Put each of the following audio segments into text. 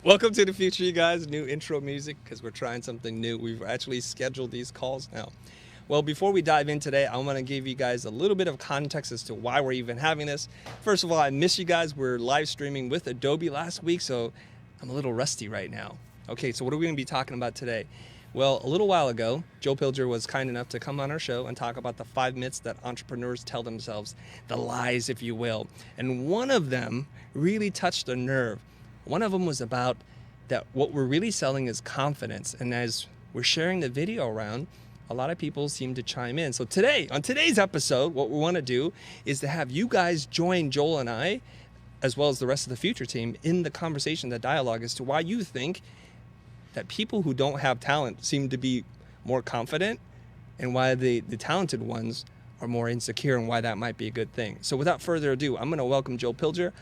Welcome to the future, you guys. New intro music because we're trying something new. We've actually scheduled these calls now. Well, before we dive in today, I want to give you guys a little bit of context as to why we're even having this. First of all, I miss you guys. We're live streaming with Adobe last week, so I'm a little rusty right now. Okay, so what are we going to be talking about today? Well, a little while ago, Joe Pilger was kind enough to come on our show and talk about the 5 myths that entrepreneurs tell themselves, the lies, if you will. And one of them really touched a nerve. One of them was about that what we're really selling is confidence. And as we're sharing the video around, a lot of people seem to chime in. So today, on today's episode, what we want to do is to have you guys join Joel and I, as well as the rest of the Future team, in the conversation, the dialogue as to why you think that people who don't have talent seem to be more confident and why the talented ones are more insecure and why that might be a good thing. So without further ado, I'm going to welcome Joel Pilger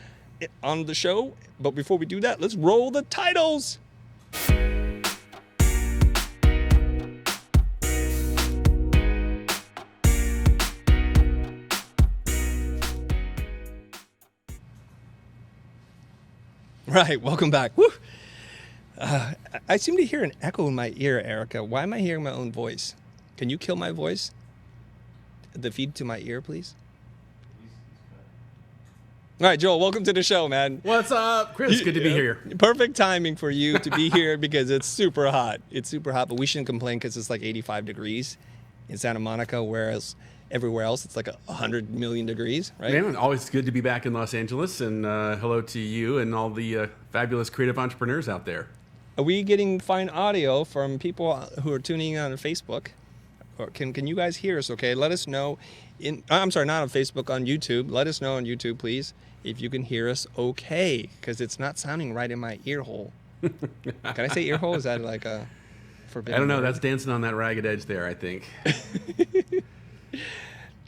on the show. But before we do that, let's roll the titles. Right, welcome back. Woo! I seem to hear an echo in my ear, Erica. Why am I hearing my own voice? Can you kill my voice? The feed to my ear, please. All right, Joel, welcome to the show, man. What's up, Chris? Good to be here. Perfect timing for you to be here because it's super hot. It's super hot, but we shouldn't complain because it's like 85 degrees in Santa Monica, whereas everywhere else it's like 100 million degrees, right? Man, always good to be back in Los Angeles, and hello to you and all the fabulous creative entrepreneurs out there. Are we getting fine audio from people who are tuning in on Facebook? Or can you guys hear us okay? Let us know. I'm sorry, not on Facebook, on YouTube. Let us know on YouTube, please, if you can hear us okay, because it's not sounding right in my ear hole. Can I say ear hole? Is that like a forbidden I don't know. word? That's dancing on that ragged edge there, I think.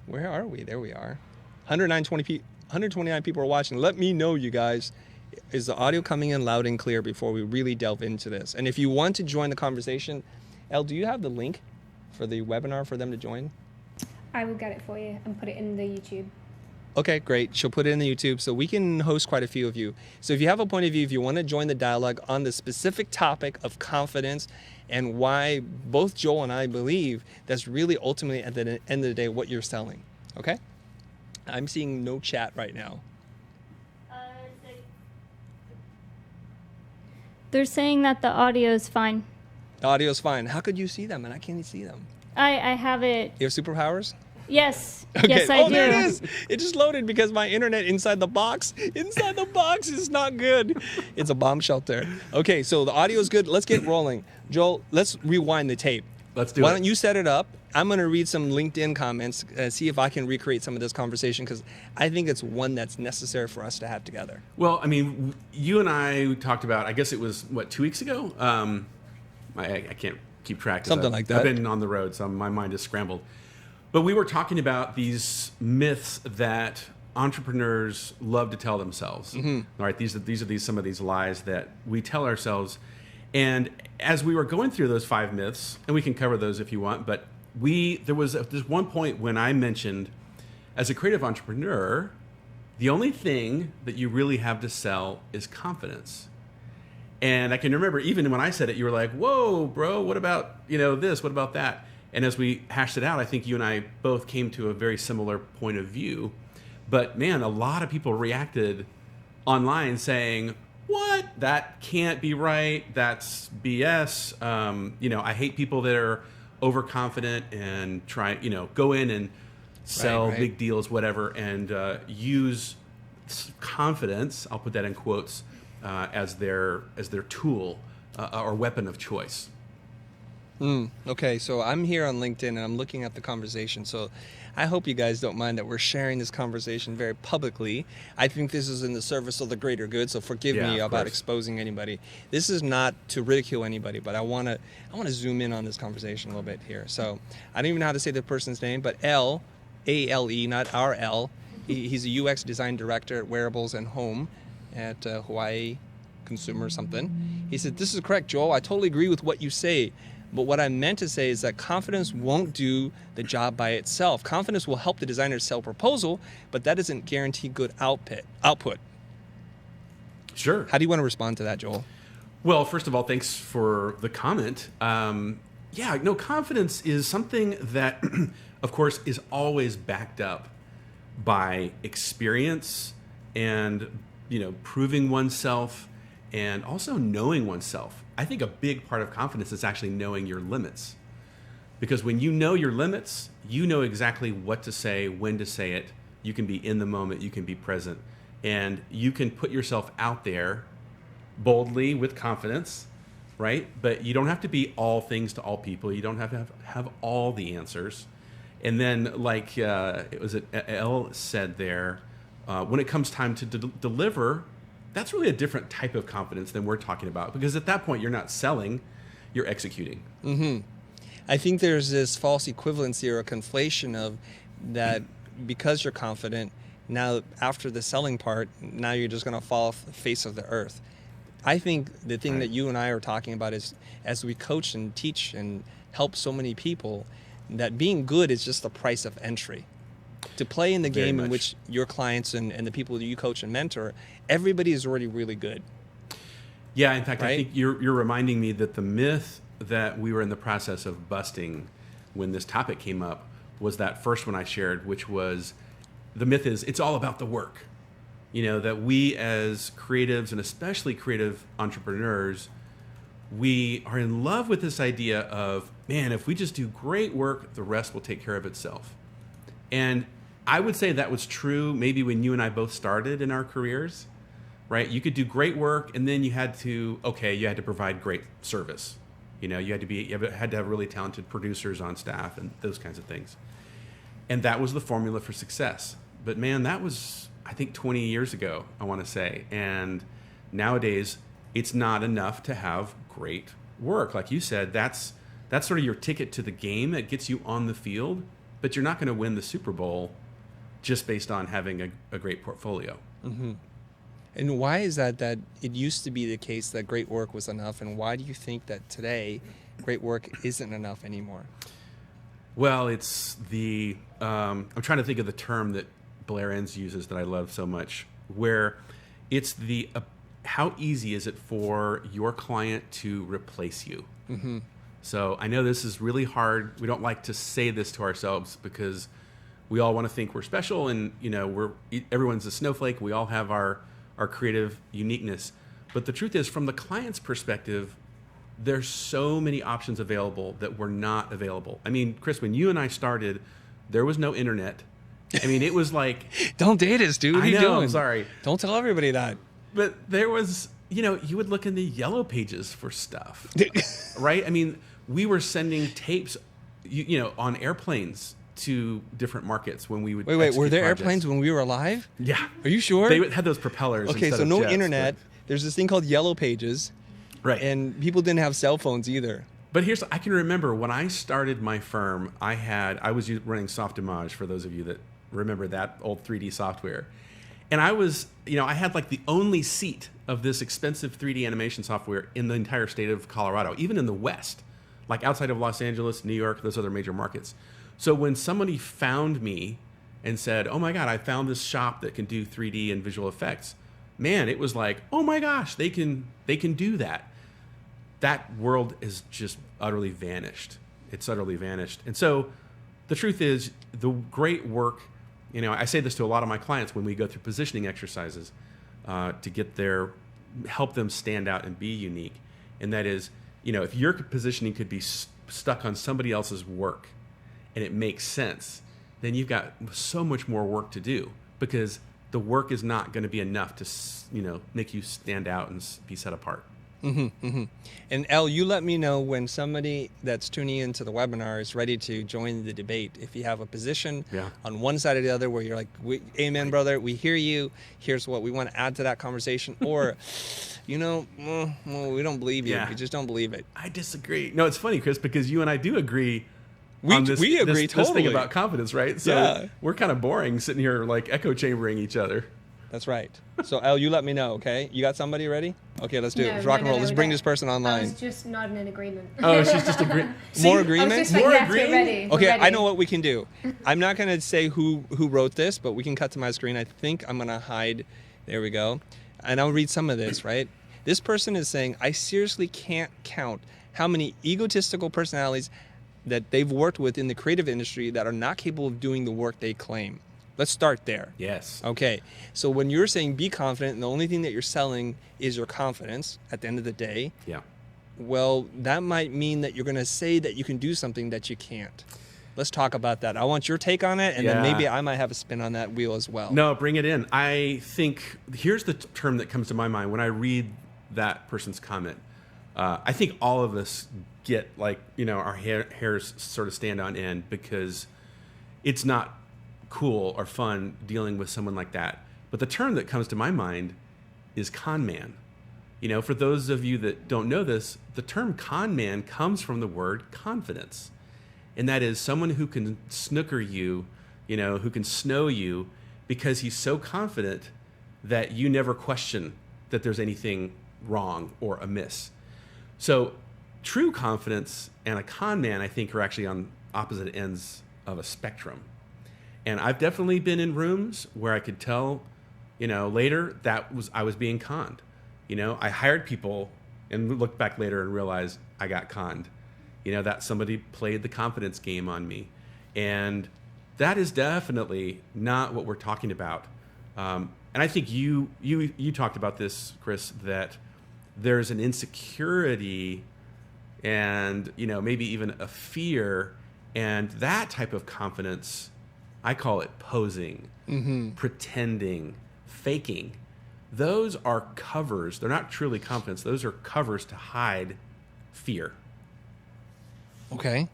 Where are we? There we are. 129 people are watching. Let me know, you guys. Is the audio coming in loud and clear before we really delve into this? And if you want to join the conversation, Elle, do you have the link for the webinar for them to join? I will get it for you and put it in the YouTube. Okay, great. She'll put it in the YouTube so we can host quite a few of you. So if you have a point of view, if you want to join the dialogue on the specific topic of confidence and why both Joel and I believe that's really ultimately at the end of the day what you're selling, okay? I'm seeing no chat right now. They're saying that the audio is fine. The audio's fine. How could you see them and I can't see them? I have it. You have superpowers? Yes. Okay. Yes, I do. There it is. It just loaded because my internet inside the box is not good. It's a bomb shelter. Okay, so the audio is good. Let's get rolling. Joel, let's rewind the tape. Let's do it. Why don't you set it up? I'm going to read some LinkedIn comments and see if I can recreate some of this conversation because I think it's one that's necessary for us to have together. Well, I mean, you and I talked about, I guess it was, 2 weeks ago? I can't keep track. Something like that. I've been on the road, so my mind is scrambled. But we were talking about these myths that entrepreneurs love to tell themselves. Mm-hmm. All right, these are some of these lies that we tell ourselves. And as we were going through those 5 myths, and we can cover those if you want, but there was this one point when I mentioned, as a creative entrepreneur, the only thing that you really have to sell is confidence. And I can remember even when I said it, you were like, whoa, bro, what about this? What about that? And as we hashed it out, I think you and I both came to a very similar point of view. But man, a lot of people reacted online saying, what? That can't be right. That's BS. I hate people that are overconfident and go in and sell big deals, whatever, and use confidence, I'll put that in quotes, as their tool or weapon of choice. Okay, so I'm here on LinkedIn and I'm looking at the conversation. So I hope you guys don't mind that we're sharing this conversation very publicly. I think this is in the service of the greater good, so forgive me about exposing anybody. This is not to ridicule anybody, but I want to zoom in on this conversation a little bit here. So I don't even know how to say the person's name, but L, A-L-E, not R-L. He's a UX design director at Wearables and Home at Hawaii Consumer something. He said, this is correct, Joel. I totally agree with what you say. But what I meant to say is that confidence won't do the job by itself. Confidence will help the designer sell proposal, but that doesn't guarantee good output. Sure. How do you want to respond to that, Joel? Well, first of all, thanks for the comment. Confidence is something that, of course, is always backed up by experience and, proving oneself and also knowing oneself. I think a big part of confidence is actually knowing your limits. Because when you know your limits, you know exactly what to say, when to say it. You can be in the moment, you can be present, and you can put yourself out there boldly with confidence, right? But you don't have to be all things to all people. You don't have to have all the answers. And then, like Elle said there, when it comes time to deliver, that's really a different type of confidence than we're talking about. Because at that point, you're not selling, you're executing. Mm-hmm. I think there's this false equivalency or a conflation of that because you're confident, now after the selling part, now you're just going to fall off the face of the earth. I think the thing that you and I are talking about is as we coach and teach and help so many people, that being good is just the price of entry. To play in the game in which your clients and the people that you coach and mentor, everybody is already really good. Yeah, in fact, right? I think you're reminding me that the myth that we were in the process of busting when this topic came up was that first one I shared, which was the myth is it's all about the work. That we as creatives and especially creative entrepreneurs, we are in love with this idea of, man, if we just do great work, the rest will take care of itself. And I would say that was true maybe when you and I both started in our careers, right? You could do great work and then you had to provide great service. You had to have really talented producers on staff and those kinds of things. And that was the formula for success. But man, that was, I think, 20 years ago, I want to say. And nowadays, it's not enough to have great work. Like you said, that's sort of your ticket to the game that gets you on the field, but you're not going to win the Super Bowl just based on having a great portfolio. Mm-hmm. And why is that it used to be the case that great work was enough, and why do you think that today great work isn't enough anymore? Well, it's I'm trying to think of the term that Blair Enns uses that I love so much, where it's how easy is it for your client to replace you? Mm-hmm. So I know this is really hard. We don't like to say this to ourselves because we all want to think we're special and, everyone's a snowflake. We all have our creative uniqueness. But the truth is, from the client's perspective, there's so many options available that were not available. I mean, Chris, when you and I started, there was no internet. I mean, it was like... Don't date us, dude. What are you doing? I'm sorry. Don't tell everybody that. But there was, you would look in the yellow pages for stuff, right? I mean, we were sending tapes, on airplanes to different markets when we would... Wait, were there projects. airplanes when we were alive? Yeah. Are you sure? They had those propellers. Okay, so no internet. There's this thing called yellow pages. Right. And people didn't have cell phones either. But I can remember when I started my firm, I was running Softimage, for those of you that remember that old 3D software. And I was, I had like the only seat of this expensive 3D animation software in the entire state of Colorado, even in the West, like outside of Los Angeles, New York, those other major markets. So when somebody found me and said, oh my God, I found this shop that can do 3D and visual effects, man, it was like, oh my gosh, they can do that. That world is just utterly vanished. It's utterly vanished. And so the truth is, the great work, I say this to a lot of my clients when we go through positioning exercises to help them stand out and be unique. And that is, if your positioning could be stuck on somebody else's work and it makes sense, then you've got so much more work to do, because the work is not going to be enough to, make you stand out and be set apart. Mm-hmm, mm-hmm. And Elle, you let me know when somebody that's tuning into the webinar is ready to join the debate. If you have a position on one side or the other where you're like, amen, brother, we hear you. Here's what we want to add to that conversation. Or, we don't believe you. Yeah. We just don't believe it. I disagree. No, it's funny, Chris, because you and I do agree. We agree totally. This thing about confidence, right? So we're kind of boring sitting here like echo chambering each other. That's right. So, Elle, you let me know, okay? You got somebody ready? Okay, let's do it. Let's rock and roll. Let's bring this person online. I was just nodding in agreement. Oh, she's just agreeing. More agreement? I was just like, get ready. Okay, ready. I know what we can do. I'm not going to say who wrote this, but we can cut to my screen. I think I'm going to hide. There we go. And I'll read some of this, right? This person is saying, I seriously can't count how many egotistical personalities that they've worked with in the creative industry that are not capable of doing the work they claim. Let's start there. Yes. Okay. So when you're saying be confident and the only thing that you're selling is your confidence at the end of the day, Yeah. well, that might mean that you're going to say that you can do something that you can't. Let's talk about that. I want your take on it, and then maybe I might have a spin on that wheel as well. No, bring it in. I think here's the term that comes to my mind when I read that person's comment. I think all of us get our hairs sort of stand on end because it's not cool or fun dealing with someone like that. But the term that comes to my mind is con man. For those of you that don't know this, the term con man comes from the word confidence. And that is someone who can snooker you, who can snow you because he's so confident that you never question that there's anything wrong or amiss. So true confidence and a con man, I think, are actually on opposite ends of a spectrum. And I've definitely been in rooms where I could tell, later I was being conned. I hired people and looked back later and realized I got conned. That somebody played the confidence game on me. And that is definitely not what we're talking about. And I think you talked about this, Chris, that there's an insecurity and, maybe even a fear. And that type of confidence, I call it posing, pretending, faking. Those are covers. They're not truly confidence. Those are covers to hide fear. Okay.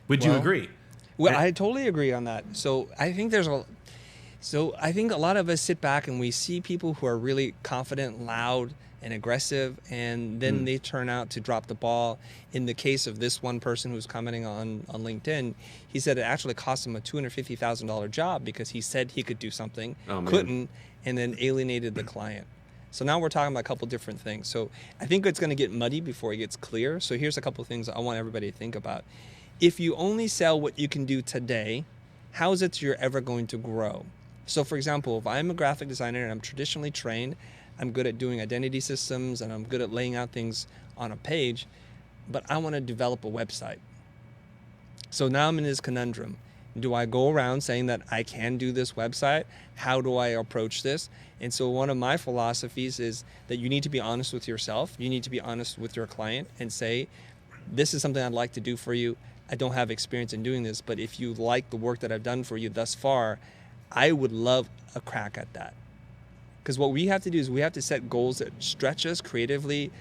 Would you agree? Well, I totally agree on that. So I think I think a lot of us sit back and we see people who are really confident, loud, and aggressive, and then they turn out to drop the ball. In the case of this one person who's commenting on LinkedIn, he said it actually cost him a $250,000 job because he said he could do something, couldn't, and then alienated the client. So now we're talking about a couple different things. So I think it's going to get muddy before it gets clear. So here's a couple things I want everybody to think about. If you only sell what you can do today, how is it that you're ever going to grow? So for example, if I'm a graphic designer and I'm traditionally trained, I'm good at doing identity systems and I'm good at laying out things on a page, but I want to develop a website. So now I'm in this conundrum. Do I go around saying that I can do this website? How do I approach this? And so one of my philosophies is that you need to be honest with yourself. You need to be honest with your client and say, this is something I'd like to do for you. I don't have experience in doing this, but if you like the work that I've done for you thus far, I would love a crack at that. Because what we have to do is we have to set goals that stretch us creatively,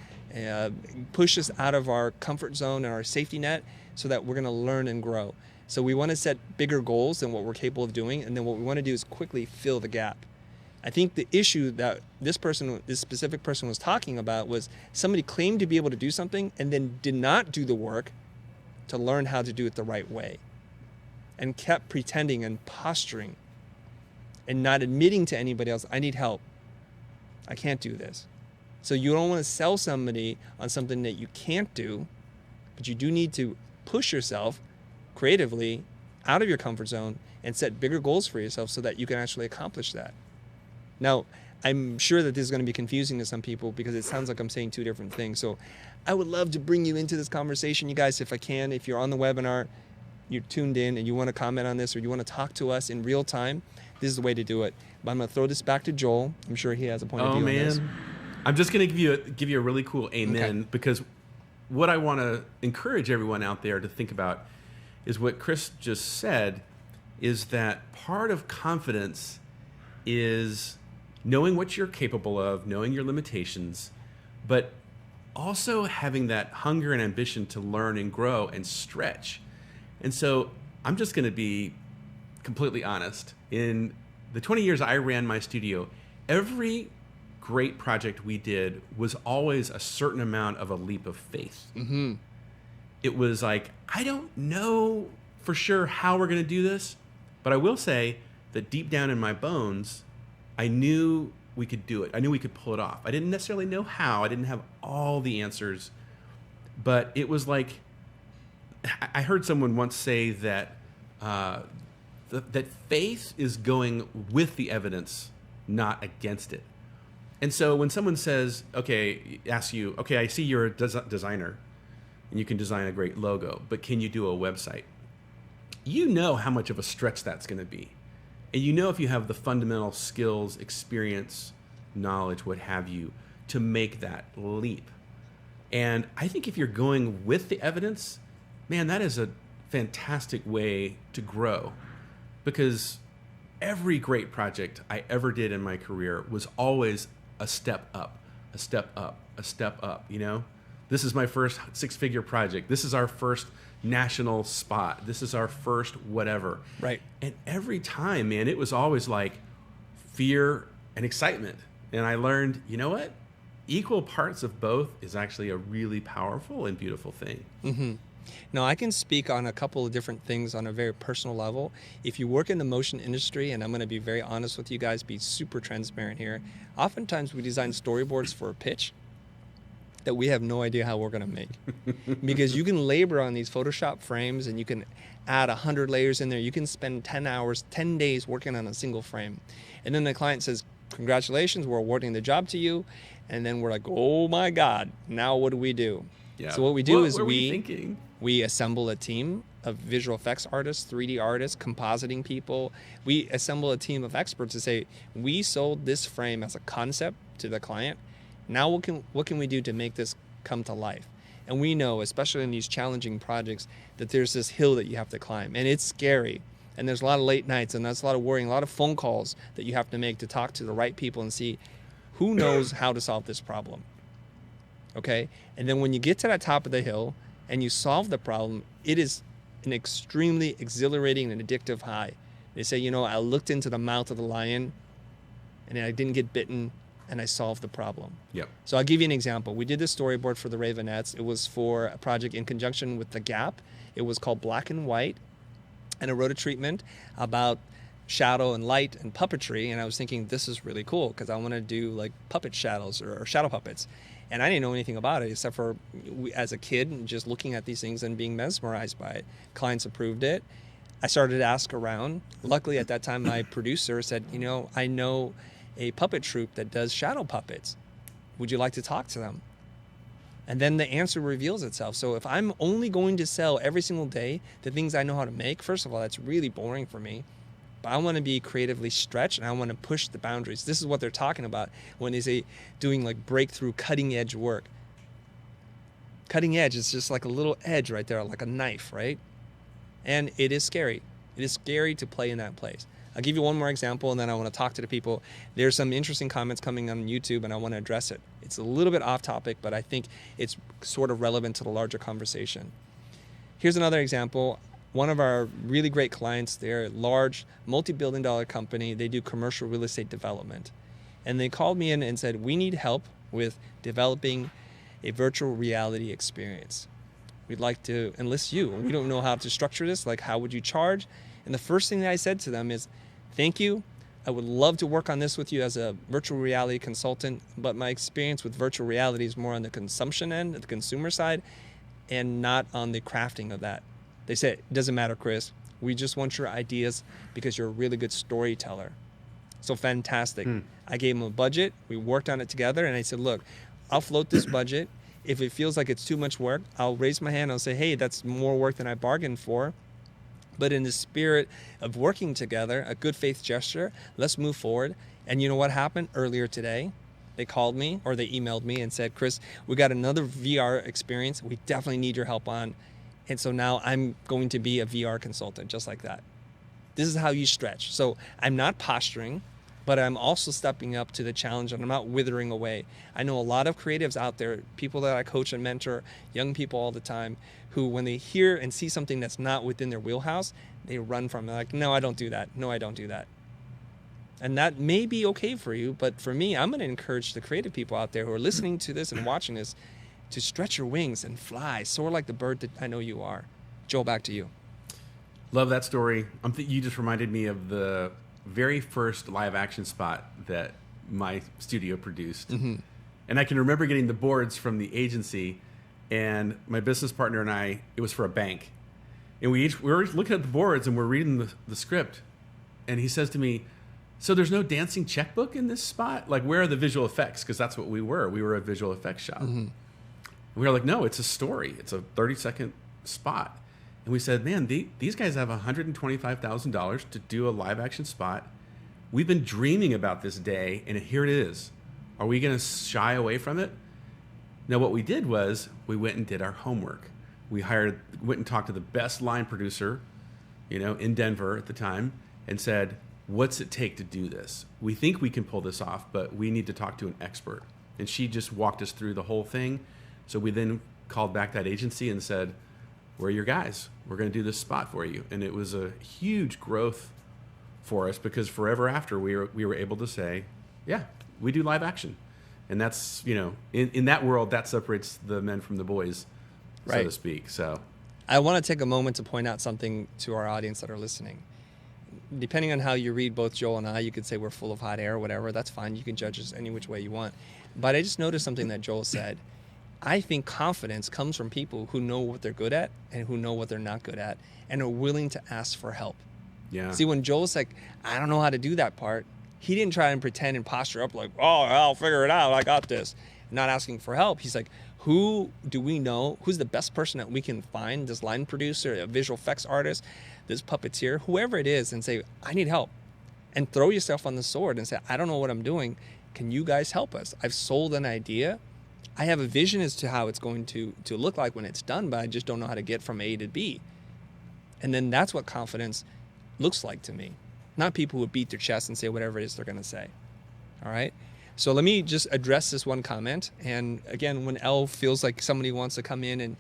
push us out of our comfort zone and our safety net so that we're going to learn and grow. So we want to set bigger goals than what we're capable of doing, and then what we want to do is quickly fill the gap. I think the issue that this specific person was talking about was somebody claimed to be able to do something and then did not do the work to learn how to do it the right way and kept pretending and posturing and not admitting to anybody else, I need help. I can't do this. So you don't want to sell somebody on something that you can't do, but you do need to push yourself creatively out of your comfort zone and set bigger goals for yourself so that you can actually accomplish that. Now, I'm sure that this is going to be confusing to some people because it sounds like I'm saying two different things. So I would love to bring you into this conversation, you guys, if I can. If you're on the webinar, you're tuned in and you want to comment on this or you want to talk to us in real time, this is the way to do it. But I'm going to throw this back to Joel. I'm sure he has a point of view on this. I'm just going to give you a really cool amen because what I want to encourage everyone out there to think about is what Chris just said, is that part of confidence is knowing what you're capable of, knowing your limitations, but also having that hunger and ambition to learn and grow and stretch. And so I'm just going to be completely honest. In the 20 years I ran my studio, every great project we did was always a certain amount of a leap of faith. Mm-hmm. It was like, I don't know for sure how we're going to do this, but I will say that deep down in my bones, I knew we could do it. I knew we could pull it off. I didn't necessarily know how. I didn't have all the answers, but it was like, I heard someone once say that that faith is going with the evidence, not against it. And so when someone says, okay, asks you, okay, I see you're a designer and you can design a great logo, but can you do a website? You know how much of a stretch that's going to be. And you know if you have the fundamental skills, experience, knowledge, what have you, to make that leap. And I think if you're going with the evidence, man, that is a fantastic way to grow. Because every great project I ever did in my career was always a step up, a step up, a step up, you know? This is my first 6-figure project. This is our first national spot. This is our first whatever. Right. And every time, man, it was always like fear and excitement. And I learned, you know what? Equal parts of both is actually a really powerful and beautiful thing. Mm-hmm. Now, I can speak on a couple of different things on a very personal level. If you work in the motion industry, and I'm going to be very honest with you guys, be super transparent here, oftentimes we design storyboards for a pitch that we have no idea how we're going to make. Because you can labor on these Photoshop frames and you can add 100 layers in there. You can spend 10 hours, 10 days working on a single frame. And then the client says, congratulations, we're awarding the job to you. And then we're like, oh my God, now what do we do? Yeah. So what we do is what were you thinking? we assemble a team of visual effects artists, 3D artists, compositing people. We assemble a team of experts to say, we sold this frame as a concept to the client. Now what can we do to make this come to life? And we know, especially in these challenging projects, that there's this hill that you have to climb. And it's scary. And there's a lot of late nights, and that's a lot of worrying, a lot of phone calls that you have to make to talk to the right people and see who knows how to solve this problem. Okay? And then when you get to that top of the hill and you solve the problem, it is an extremely exhilarating and addictive high. They say, you know, I looked into the mouth of the lion and I didn't get bitten and I solved the problem. Yep. So I'll give you an example. We did this storyboard for the Ravenettes. It was for a project in conjunction with The Gap. It was called Black and White. And I wrote a treatment about shadow and light and puppetry. And I was thinking, this is really cool because I want to do like puppet shadows or shadow puppets. And I didn't know anything about it except for as a kid, just looking at these things and being mesmerized by it. Clients approved it. I started to ask around. Luckily, at that time, my producer said, you know, I know a puppet troupe that does shadow puppets. Would you like to talk to them? And then the answer reveals itself. So if I'm only going to sell every single day the things I know how to make, first of all, that's really boring for me. But I want to be creatively stretched and I want to push the boundaries. This is what they're talking about when they say doing like breakthrough cutting edge work. Cutting edge is just like a little edge right there, like a knife, right? And it is scary. It is scary to play in that place. I'll give you one more example and then I want to talk to the people. There's some interesting comments coming on YouTube and I want to address it. It's a little bit off topic, but I think it's sort of relevant to the larger conversation. Here's another example. One of our really great clients, they're a large multi-billion-dollar company. They do commercial real estate development. And they called me in and said, we need help with developing a virtual reality experience. We'd like to enlist you. We don't know how to structure this. Like, how would you charge? And the first thing that I said to them is, thank you. I would love to work on this with you as a virtual reality consultant, but my experience with virtual reality is more on the consumption end, the consumer side, and not on the crafting of that. They said, it doesn't matter, Chris. We just want your ideas because you're a really good storyteller. So fantastic. I gave them a budget. We worked on it together. And I said, look, I'll float this budget. If it feels like it's too much work, I'll raise my hand. I'll say, hey, that's more work than I bargained for. But in the spirit of working together, a good faith gesture, let's move forward. And you know what happened earlier today? They called me or they emailed me and said, Chris, we got another VR experience we definitely need your help on. And so now I'm going to be a VR consultant, just like that. This is how you stretch. So I'm not posturing, but I'm also stepping up to the challenge and I'm not withering away. I know a lot of creatives out there, people that I coach and mentor, young people all the time, who when they hear and see something that's not within their wheelhouse, they run from it. Like, no, I don't do that. No, I don't do that. And that may be okay for you, but for me, I'm going to encourage the creative people out there who are listening to this and watching this to stretch your wings and fly, soar like the bird that I know you are. Joel, back to you. Love that story. You just reminded me of the very first live action spot that my studio produced. Mm-hmm. And I can remember getting the boards from the agency, and my business partner and I, it was for a bank. And we were looking at the boards and we're reading the script. And he says to me, so there's no dancing checkbook in this spot? Like, where are the visual effects? Because that's what we were. We were a visual effects shop. We were like, no, it's a story. It's a 30-second spot. And we said, man, these guys have $125,000 to do a live action spot. We've been dreaming about this day, and here it is. Are we going to shy away from it? Now, what we did was we went and did our homework. We went and talked to the best line producer, in Denver at the time, and said, what's it take to do this? We think we can pull this off, but we need to talk to an expert. And she just walked us through the whole thing. So we then called back that agency and said, we're your guys. We're going to do this spot for you. And it was a huge growth for us, because forever after we were able to say, yeah, we do live action. And that's, in that world, that separates the men from the boys, so to speak. So I want to take a moment to point out something to our audience that are listening. Depending on how you read both Joel and I, you could say we're full of hot air or whatever. That's fine. You can judge us any which way you want. But I just noticed something that Joel said. I think confidence comes from people who know what they're good at and who know what they're not good at and are willing to ask for help. Yeah. See, when Joel's like, I don't know how to do that part, he didn't try and pretend and posture up like, oh, I'll figure it out. I got this. Not asking for help. He's like, who do we know? Who's the best person that we can find? This line producer, a visual effects artist, this puppeteer, whoever it is, and say, I need help. And throw yourself on the sword and say, I don't know what I'm doing. Can you guys help us? I've sold an idea. I have a vision as to how it's going to look like when it's done, but I just don't know how to get from A to B. And then that's what confidence looks like to me. Not people who beat their chest and say whatever it is they're going to say. All right? So let me just address this one comment. And again, when Elle feels like somebody wants to come in and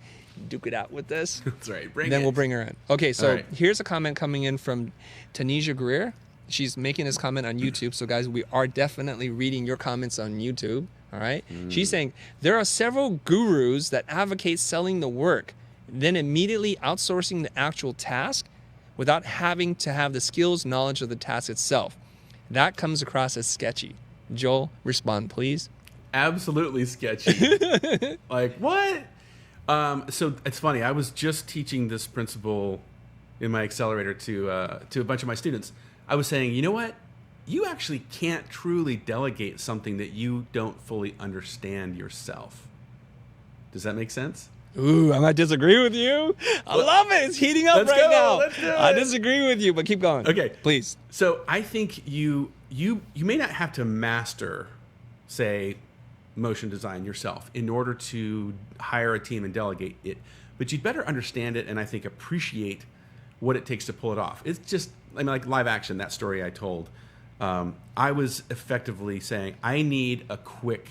duke it out with this, that's right. We'll bring her in. Okay, so right. Here's a comment coming in from Tanisha Greer. She's making this comment on YouTube. So guys, we are definitely reading your comments on YouTube. All right? She's saying, there are several gurus that advocate selling the work, then immediately outsourcing the actual task without having to have the skills, knowledge of the task itself. That comes across as sketchy. Joel, respond, please. Absolutely sketchy. Like, what? So it's funny. I was just teaching this principle in my accelerator to a bunch of my students. I was saying, you know what? You actually can't truly delegate something that you don't fully understand yourself. Does that make sense? Ooh, I might disagree with you. I love it. It's heating up Let's right go. now. Let's do it. I disagree with you, but keep going. Okay. Please. So I think you may not have to master, say, motion design yourself in order to hire a team and delegate it, but you'd better understand it and I think appreciate what it takes to pull it off. It's just, like live action, that story I told. I was effectively saying, I need a quick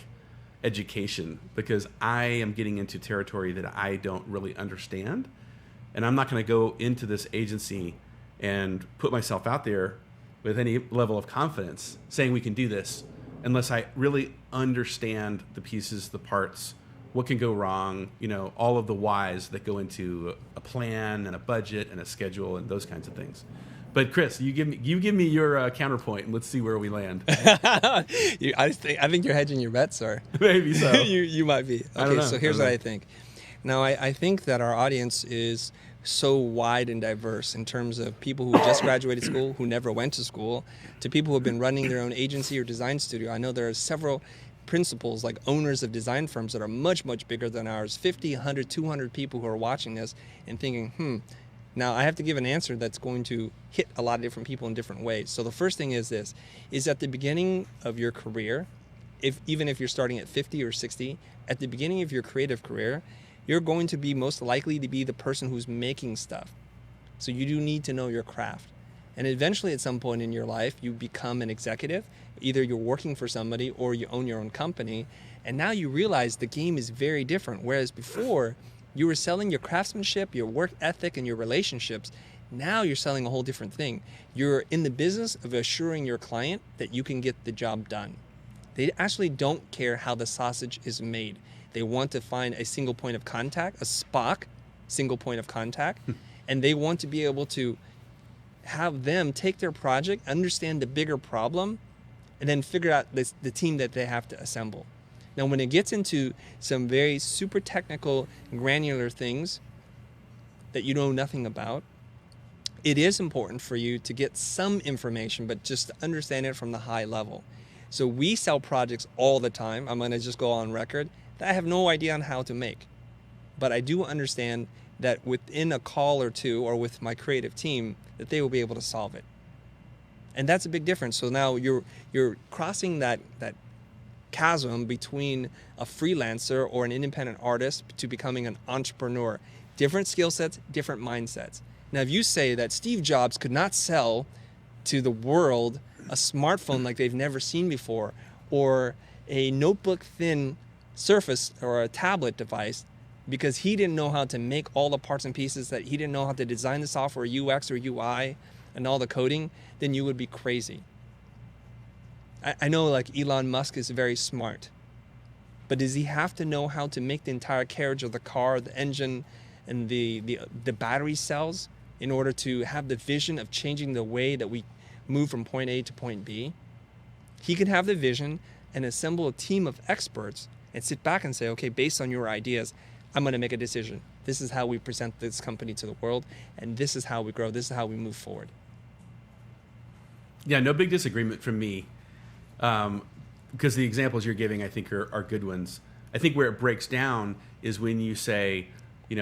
education because I am getting into territory that I don't really understand. And I'm not going to go into this agency and put myself out there with any level of confidence saying we can do this unless I really understand the pieces, the parts, what can go wrong, all of the whys that go into a plan and a budget and a schedule and those kinds of things. But Chris, you give me your counterpoint, and let's see where we land. I think you're hedging your bets, sir. Maybe so. you might be. I don't Okay, know. so here's what I think. Now, I think that our audience is so wide and diverse in terms of people who just graduated school, who never went to school, to people who have been running their own agency or design studio. I know there are several principals, like owners of design firms that are much, much bigger than ours, 50, 100, 200 people who are watching this and thinking, Now, I have to give an answer that's going to hit a lot of different people in different ways. So the first thing is this, is at the beginning of your career, even if you're starting at 50 or 60, at the beginning of your creative career, you're going to be most likely to be the person who's making stuff. So you do need to know your craft. And eventually at some point in your life, you become an executive. Either you're working for somebody or you own your own company. And now you realize the game is very different. Whereas before, you were selling your craftsmanship, your work ethic, and your relationships. Now you're selling a whole different thing. You're in the business of assuring your client that you can get the job done. They actually don't care how the sausage is made. They want to find a single point of contact, a SPOC, single point of contact, and they want to be able to have them take their project, understand the bigger problem, and then figure out the team that they have to assemble. Now, when it gets into some very super technical, granular things that you know nothing about, it is important for you to get some information, but just to understand it from the high level. So we sell projects all the time. I'm going to just go on record that I have no idea on how to make. But I do understand that within a call or two, or with my creative team, that they will be able to solve it. And that's a big difference. So now you're crossing that chasm between a freelancer or an independent artist to becoming an entrepreneur. Different skill sets, different mindsets. Now, if you say that Steve Jobs could not sell to the world a smartphone like they've never seen before, or a notebook thin Surface or a tablet device, because he didn't know how to make all the parts and pieces, that he didn't know how to design the software, UX or UI, and all the coding, then you would be crazy. I know like Elon Musk is very smart, but does he have to know how to make the entire carriage of the car, the engine, and the battery cells in order to have the vision of changing the way that we move from point A to point B? He can have the vision and assemble a team of experts and sit back and say, okay, based on your ideas, I'm going to make a decision. This is how we present this company to the world, and this is how we grow. This is how we move forward. Yeah, no big disagreement from me, because the examples you're giving, I think, are good ones. I think where it breaks down is when you say,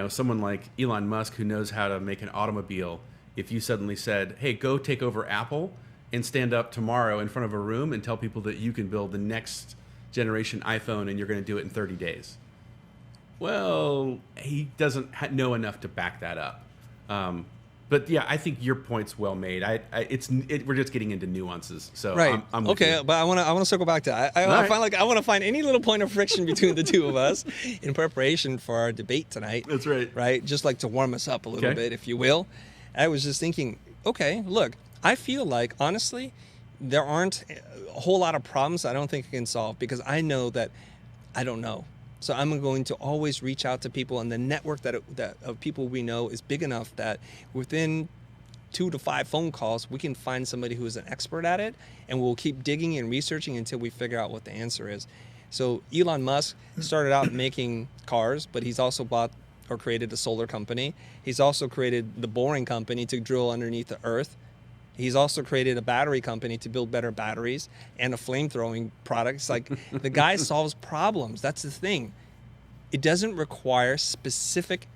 someone like Elon Musk, who knows how to make an automobile, if you suddenly said, hey, go take over Apple and stand up tomorrow in front of a room and tell people that you can build the next generation iPhone and you're going to do it in 30 days. Well, he doesn't know enough to back that up. But yeah, I think your point's well made. We're just getting into nuances. So right. I'm with okay, you. but I want to circle back to that. I want to find any little point of friction between the two of us in preparation for our debate tonight. That's right. Right, just like to warm us up a little bit, if you will. I was just thinking, okay, look, I feel like honestly, there aren't a whole lot of problems I don't think I can solve, because I know that I don't know. So I'm going to always reach out to people, and the network that of people we know is big enough that within 2 to 5 phone calls, we can find somebody who is an expert at it, and we'll keep digging and researching until we figure out what the answer is. So Elon Musk started out making cars, but he's also bought or created a solar company. He's also created the Boring Company to drill underneath the earth. He's also created a battery company to build better batteries and a flame-throwing product. It's like the guy solves problems. That's the thing. It doesn't require specific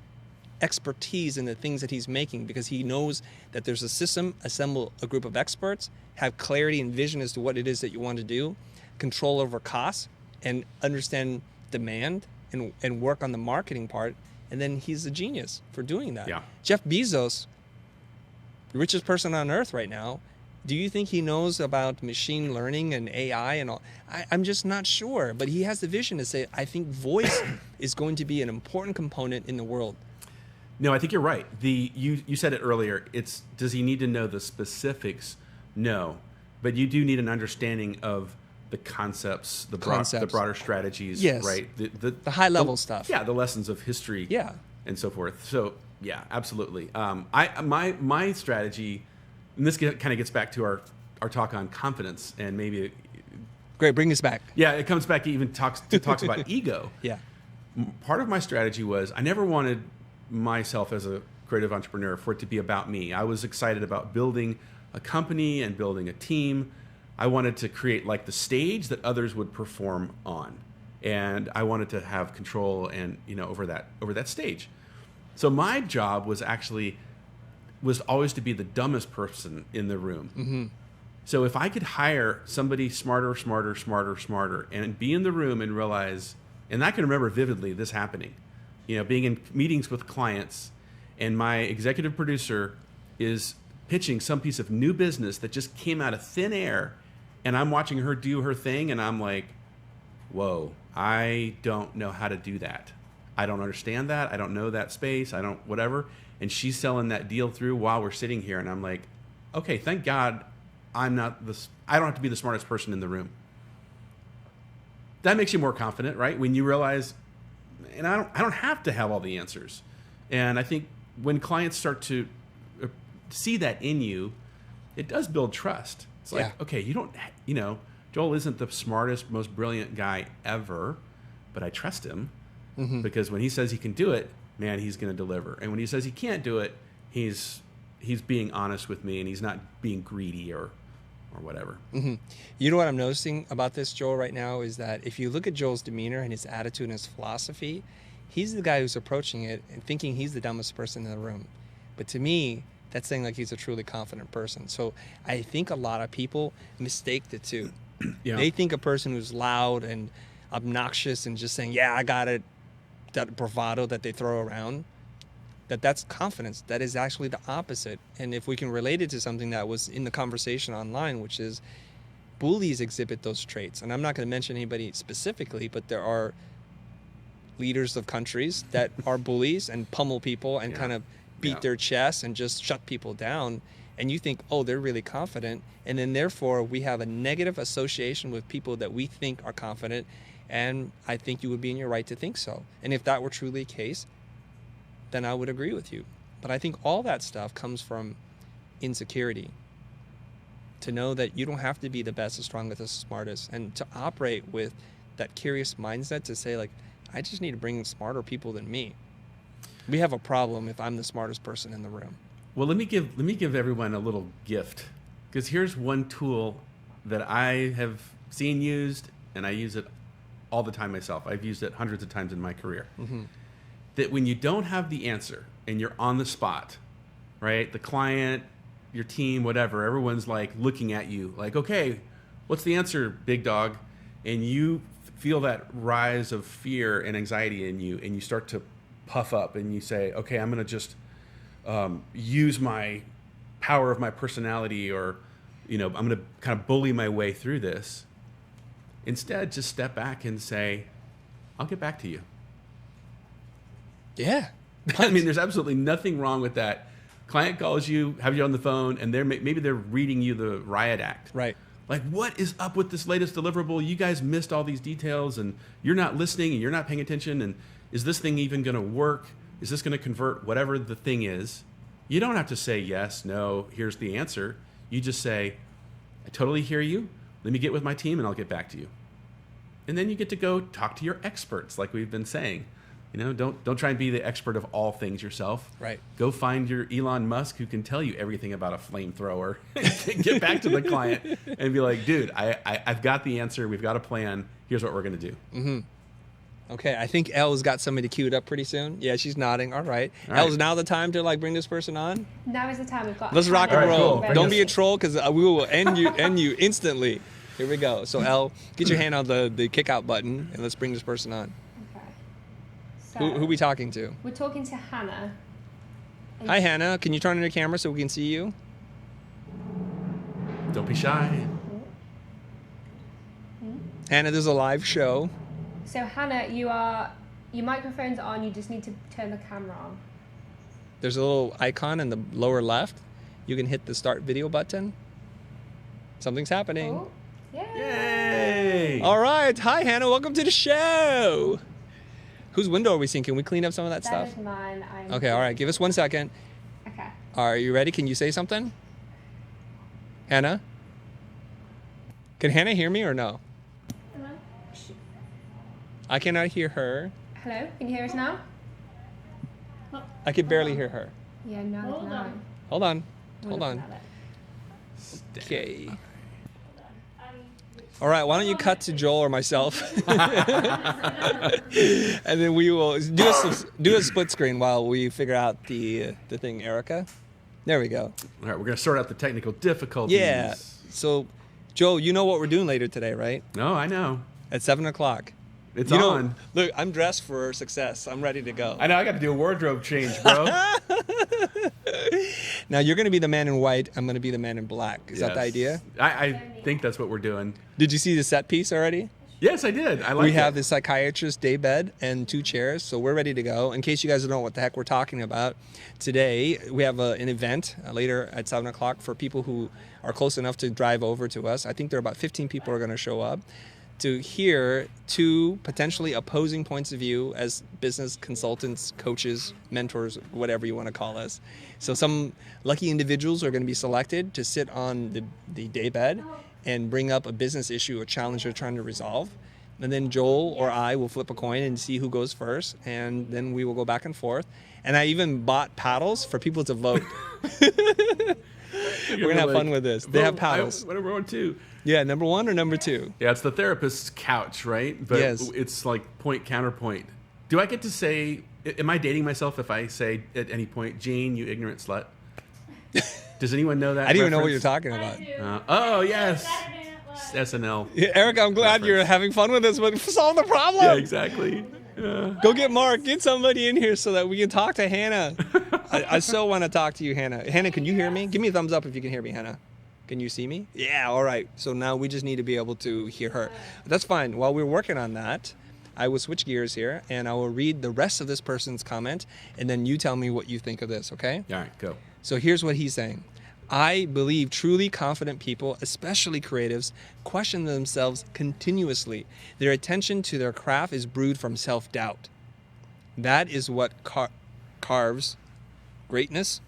expertise in the things that he's making, because he knows that there's a system, assemble a group of experts, have clarity and vision as to what it is that you want to do, control over costs, and understand demand, and work on the marketing part. And then he's a genius for doing that. Yeah. Jeff Bezos, the richest person on earth right now, do you think he knows about machine learning and AI and all? I'm just not sure. But he has the vision to say, I think voice is going to be an important component in the world. No, I think you're right. You said it earlier. Does he need to know the specifics? No. But you do need an understanding of the concepts, the broader strategies, yes. Right? The high level stuff. Yeah, the lessons of history, yeah, and so forth. So yeah, absolutely. My strategy, and this kind of gets back to our talk on confidence, and maybe great, bring us back. Yeah, it comes back. It even talks about ego. Yeah, part of my strategy was I never wanted myself as a creative entrepreneur for it to be about me. I was excited about building a company and building a team. I wanted to create like the stage that others would perform on, and I wanted to have control and over that stage. So my job was always to be the dumbest person in the room. Mm-hmm. So if I could hire somebody smarter, and be in the room and realize, and I can remember vividly this happening, being in meetings with clients, and my executive producer is pitching some piece of new business that just came out of thin air, and I'm watching her do her thing, and I'm like, whoa, I don't know how to do that. I don't understand that. I don't know that space. I don't whatever. And she's selling that deal through while we're sitting here, and I'm like, okay, thank God I don't have to be the smartest person in the room. That makes you more confident, right? When you realize, and I don't have to have all the answers. And I think when clients start to see that in you, it does build trust. It's like, okay, Joel isn't the smartest, most brilliant guy ever, but I trust him. Mm-hmm. Because when he says he can do it, man, he's going to deliver. And when he says he can't do it, he's he's being honest with me and he's not being greedy or whatever. Mm-hmm. You know what I'm noticing about this, Joel, right now is that if you look at Joel's demeanor and his attitude and his philosophy, he's the guy who's approaching it and thinking he's the dumbest person in the room. But to me, that's saying like he's a truly confident person. So I think a lot of people mistake the two. Yeah. They think a person who's loud and obnoxious and just saying, yeah, I got it, that bravado that they throw around, that's confidence. That is actually the opposite. And if we can relate it to something that was in the conversation online, which is bullies exhibit those traits. And I'm not going to mention anybody specifically, but there are leaders of countries that are bullies and pummel people and kind of beat their chests and just shut people down. And you think, oh, they're really confident. And then therefore we have a negative association with people that we think are confident. And I think you would be in your right to think so. And if that were truly the case, then I would agree with you. But I think all that stuff comes from insecurity. To know that you don't have to be the best, the strongest, the smartest, and to operate with that curious mindset to say, like, I just need to bring in smarter people than me. We have a problem if I'm the smartest person in the room. Well, let me give everyone a little gift, because here's one tool that I have seen used, and I use it all the time myself. I've used it hundreds of times in my career. Mm-hmm. That when you don't have the answer and you're on the spot, right? The client, your team, whatever, everyone's like looking at you like, okay, what's the answer, big dog? And you feel that rise of fear and anxiety in you, and you start to puff up and you say, okay, I'm going to just use my power of my personality, or, I'm going to kind of bully my way through this. Instead, just step back and say, I'll get back to you. Yeah. I mean, there's absolutely nothing wrong with that. Client calls you, have you on the phone, and maybe they're reading you the riot act. Right. Like, what is up with this latest deliverable? You guys missed all these details, and you're not listening, and you're not paying attention, and is this thing even going to work? Is this going to convert? Whatever the thing is, you don't have to say yes, no, here's the answer. You just say, I totally hear you. Let me get with my team, and I'll get back to you. And then you get to go talk to your experts, like we've been saying. Don't try and be the expert of all things yourself. Right. Go find your Elon Musk who can tell you everything about a flamethrower. Get back to the client and be like, dude, I've got the answer. We've got a plan. Here's what we're going to do. Mm-hmm. Okay, I think Elle's got somebody queued up pretty soon. Yeah, she's nodding. All right. Elle's now the time to bring this person on? Now is the time. We've got. Let's rock and All right, roll. cool. Don't be a troll, because we will end you instantly. Here we go. So Elle, get your hand on the kick out button and let's bring this person on. Okay. So, Who are we talking to? We're talking to Hannah. Hi Hannah, can you turn on your camera so we can see you? Don't be shy. Hannah, this is a live show. So Hannah, your microphone's on. You just need to turn the camera on. There's a little icon in the lower left. You can hit the start video button. Something's happening. Oh, yay! Yay! All right. Hi, Hannah. Welcome to the show. Whose window are we seeing? Can we clean up some of that That stuff? is mine. Okay. All right. Give us 1 second. Okay. Are you ready? Can you say something? Hannah? Can Hannah hear me or no? Hello? I cannot hear her. Hello? Can you hear us now? I could barely hear her. Yeah, no. Hold on. Hold on. We'll Hold look on. at it. Okay. All right, why don't you cut to Joel or myself, and then we will do a split screen while we figure out the thing. Erica, there we go. All right, we're going to sort out the technical difficulties. Yeah. So, Joel, you know what we're doing later today, right? No, I know. At 7:00. It's You know, on. look, I'm dressed for success. I'm ready to go. I know. I got to do a wardrobe change, bro. Now you're going to be the man in white. I'm going to be the man in black. Is that the Yes. idea? I think that's what we're doing. Did you see the set piece already? Yes, I did. I like We it. have the psychiatrist day bed and 2 chairs, so we're ready to go. In case you guys don't know what the heck we're talking about, today we have an event later at 7:00 for people who are close enough to drive over to us. I think there are about 15 people who are going to show up to hear 2 potentially opposing points of view as business consultants, coaches, mentors, whatever you want to call us. So some lucky individuals are going to be selected to sit on the day bed and bring up a business issue or challenge they're trying to resolve. and then Joel or I will flip a coin and see who goes first, and then we will go back and forth. And I even bought paddles for people to vote. We're gonna have fun with this. They have paddles. Whatever one, two. Yeah, number 1 or number 2. Yeah, it's the therapist's couch, right? But Yes. it's like point counterpoint. Do I get to say? Am I dating myself if I say at any point, Gene, you ignorant slut? Does anyone know that? I didn't even know what you're reference? talking about. Oh yes, SNL. Yeah, Eric, I'm glad you're Reference. having fun with this, but solve the problem. Yeah, exactly. Yeah. Go get Mark. Get somebody in here so that we can talk to Hannah. I so want to talk to you, Hannah. Hannah, can you hear me? Give me a thumbs up if you can hear me, Hannah. Can you see me? Yeah, all right. So now we just need to be able to hear her. That's fine. While we're working on that, I will switch gears here, and I will read the rest of this person's comment, and then you tell me what you think of this, okay? All right, go. So here's what he's saying. I believe truly confident people, especially creatives, question themselves continuously. Their attention to their craft is brewed from self-doubt. That is what carves greatness.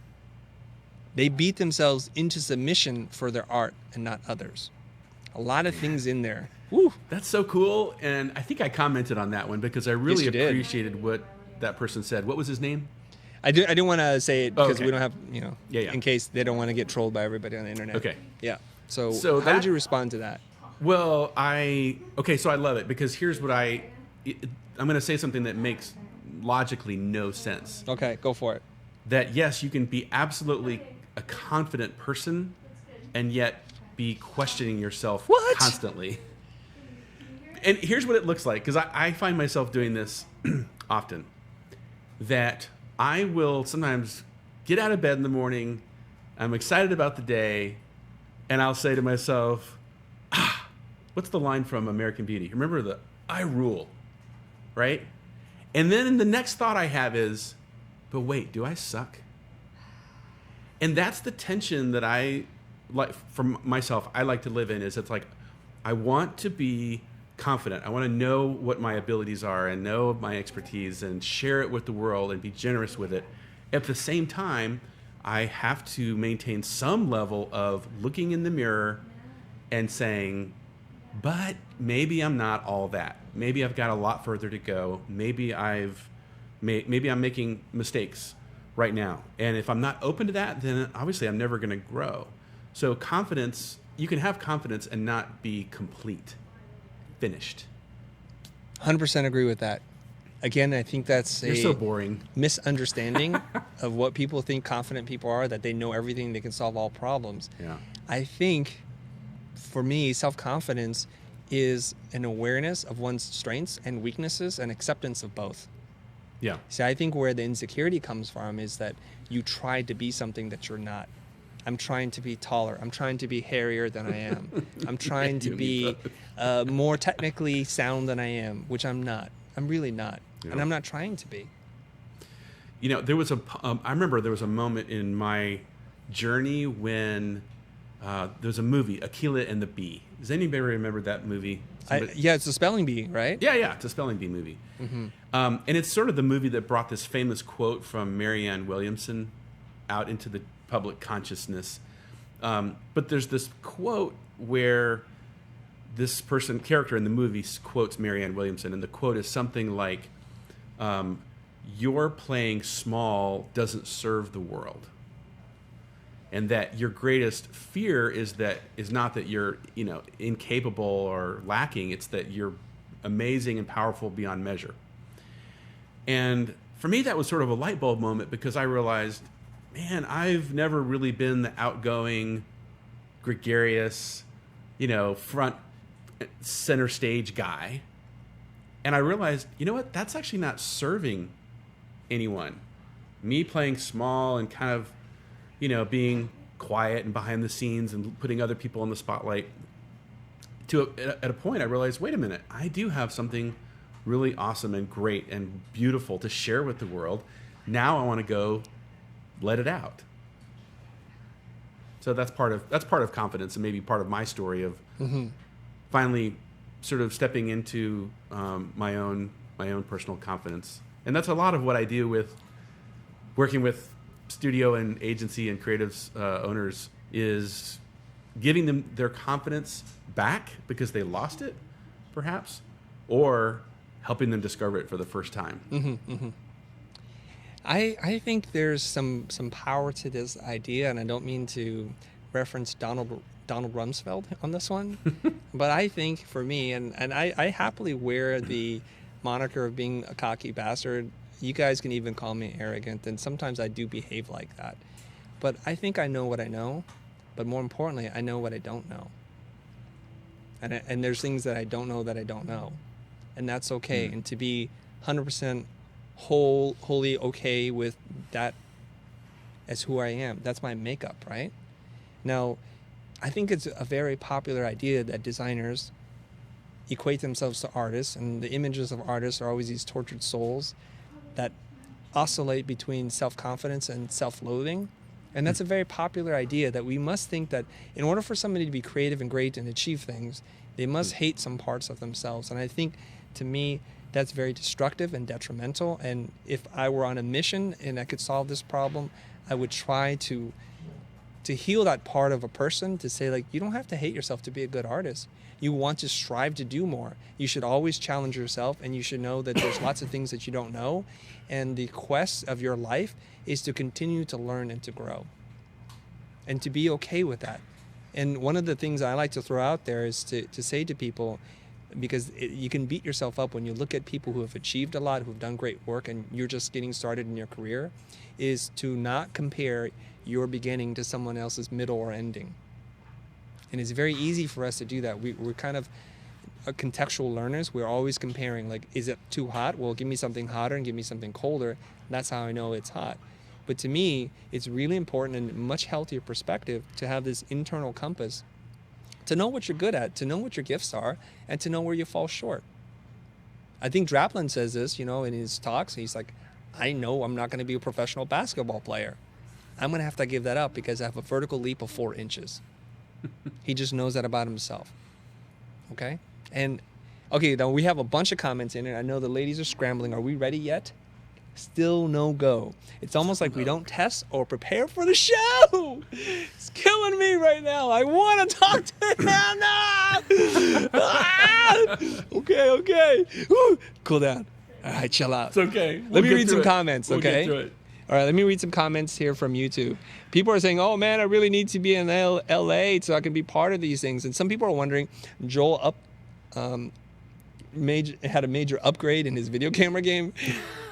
They beat themselves into submission for their art and not others. A lot of things in there. Woo. That's so cool, and I think I commented on that one because I really you did. appreciated what that person said. What was his name? I didn't want to say it because okay. we don't have, Yeah. in case they don't want to get trolled by everybody on the internet. Okay. Yeah. So So how that- would you respond to that? Well, so I love it because here's what I'm going to say something that makes logically no sense. Okay, go for it. That yes, you can be absolutely a confident person and yet be questioning yourself What? constantly. And here's what it looks like, because I find myself doing this often, that I will sometimes get out of bed in the morning, I'm excited about the day, and I'll say to myself, what's the line from American Beauty? Remember the I rule, right? And then the next thought I have is, but wait, do I suck? And that's the tension that I like from myself. I like to live in is it's like, I want to be confident. I want to know what my abilities are and know my expertise and share it with the world and be generous with it. At the same time, I have to maintain some level of looking in the mirror and saying, but maybe I'm not all that. Maybe I've got a lot further to go. Maybe I'm making mistakes right now. And if I'm not open to that, then obviously I'm never going to grow. So confidence, you can have confidence and not be complete, finished. 100% agree with that. Again, I think that's You're so boring. misunderstanding of what people think confident people are, that they know everything, they can solve all problems. Yeah. I think, for me, self-confidence is an awareness of one's strengths and weaknesses and acceptance of both. Yeah. See, I think where the insecurity comes from is that you try to be something that you're not. I'm trying to be taller. I'm trying to be hairier than I am. I'm trying to You be need more technically sound than I am, which I'm not. I'm really not. Yeah. And I'm not trying to be. You know, there was I remember there was a moment in my journey when there was a movie, Aquila and the Bee. Does anybody remember that movie? Yeah, it's a spelling bee, right? Yeah, it's a spelling bee movie. Mm-hmm. And it's sort of the movie that brought this famous quote from Marianne Williamson out into the public consciousness. But there's this quote where this character in the movie quotes Marianne Williamson, and the quote is something like, your playing small doesn't serve the world. And that your greatest fear is not that you're, incapable or lacking. It's that you're amazing and powerful beyond measure. And for me, that was sort of a light bulb moment because I realized, man, I've never really been the outgoing, gregarious, front center stage guy. And I realized, you know what? That's actually not serving anyone. Me playing small and kind of, being quiet and behind the scenes and putting other people in the spotlight. At a point, I realized, wait a minute, I do have something really awesome and great and beautiful to share with the world. Now I want to go let it out. So that's part of confidence and maybe part of my story of finally sort of stepping into my own personal confidence. And that's a lot of what I do with working with studio and agency and creatives owners is giving them their confidence back because they lost it, perhaps, or helping them discover it for the first time. I think there's some power to this idea, and I don't mean to reference Donald Rumsfeld on this one, but I think for me, and I happily wear the moniker of being a cocky bastard. You guys can even call me arrogant, and sometimes I do behave like that. But I think I know what I know, but more importantly, I know what I don't know. And there's things that I don't know that I don't know, and that's okay. And to be 100% wholly okay with that as who I am, that's my makeup, right? Now, I think it's a very popular idea that designers equate themselves to artists, and the images of artists are always these tortured souls that oscillate between self-confidence and self-loathing. And that's a very popular idea, that we must think that in order for somebody to be creative and great and achieve things, they must hate some parts of themselves. And I think, to me, that's very destructive and detrimental. And if I were on a mission and I could solve this problem, I would try to heal that part of a person, to say, like, you don't have to hate yourself to be a good artist. You want to strive to do more. You should always challenge yourself, and you should know that there's lots of things that you don't know. And the quest of your life is to continue to learn and to grow, and to be okay with that. And one of the things I like to throw out there is to say to people, because you can beat yourself up when you look at people who have achieved a lot, who've done great work, and you're just getting started in your career, is to not compare your beginning to someone else's middle or ending. And it's very easy for us to do that. We're kind of contextual learners. We're always comparing, like, is it too hot? Well, give me something hotter and give me something colder. That's how I know it's hot. But to me, it's really important and a much healthier perspective to have this internal compass, to know what you're good at, to know what your gifts are, and to know where you fall short. I think Draplin says this, in his talks. He's like, I know I'm not going to be a professional basketball player. I'm going to have to give that up because I have a vertical leap of 4 inches. He just knows that about himself. Okay? And, okay, now we have a bunch of comments in it. I know the ladies are scrambling. Are we ready yet? Still no go. It's almost like we don't test or prepare for the show. It's killing me right now. I want to talk to Hannah. Okay. Woo. Cool down. All right, chill out. It's okay. Let me read some comments, We'll okay? get through it. All right, let me read some comments here from YouTube. People are saying, oh man, I really need to be in LA so I can be part of these things. And some people are wondering, Joel had a major upgrade in his video camera game.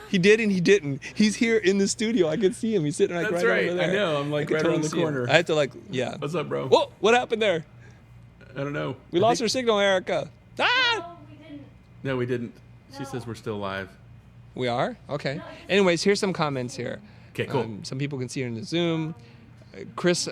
He did and he didn't. He's here in the studio. I can see him. He's sitting That's right right. over there. I know. I'm like I right can around the see him. corner. I have to yeah. What's up, bro? Whoa, what happened there? I don't know. We lost our signal, Erica. Ah! No, we didn't. She says we're still live. We are? Okay. Anyways, here's some comments here. Okay, cool. Some people can see it in the Zoom. Chris,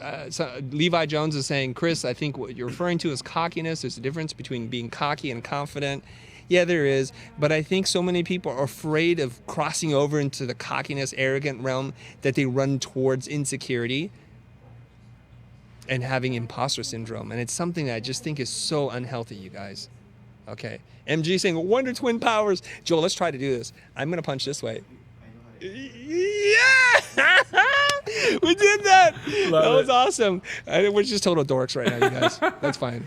Levi Jones is saying, Chris, I think what you're referring to is cockiness. There's a difference between being cocky and confident. Yeah, there is. But I think so many people are afraid of crossing over into the cockiness, arrogant realm that they run towards insecurity and having imposter syndrome. And it's something that I just think is so unhealthy, you guys. Okay. MG saying, Wonder Twin powers. Joel, let's try to do this. I'm going to punch this way. Yeah! We did that! That was awesome. We're just total dorks right now, you guys. That's fine.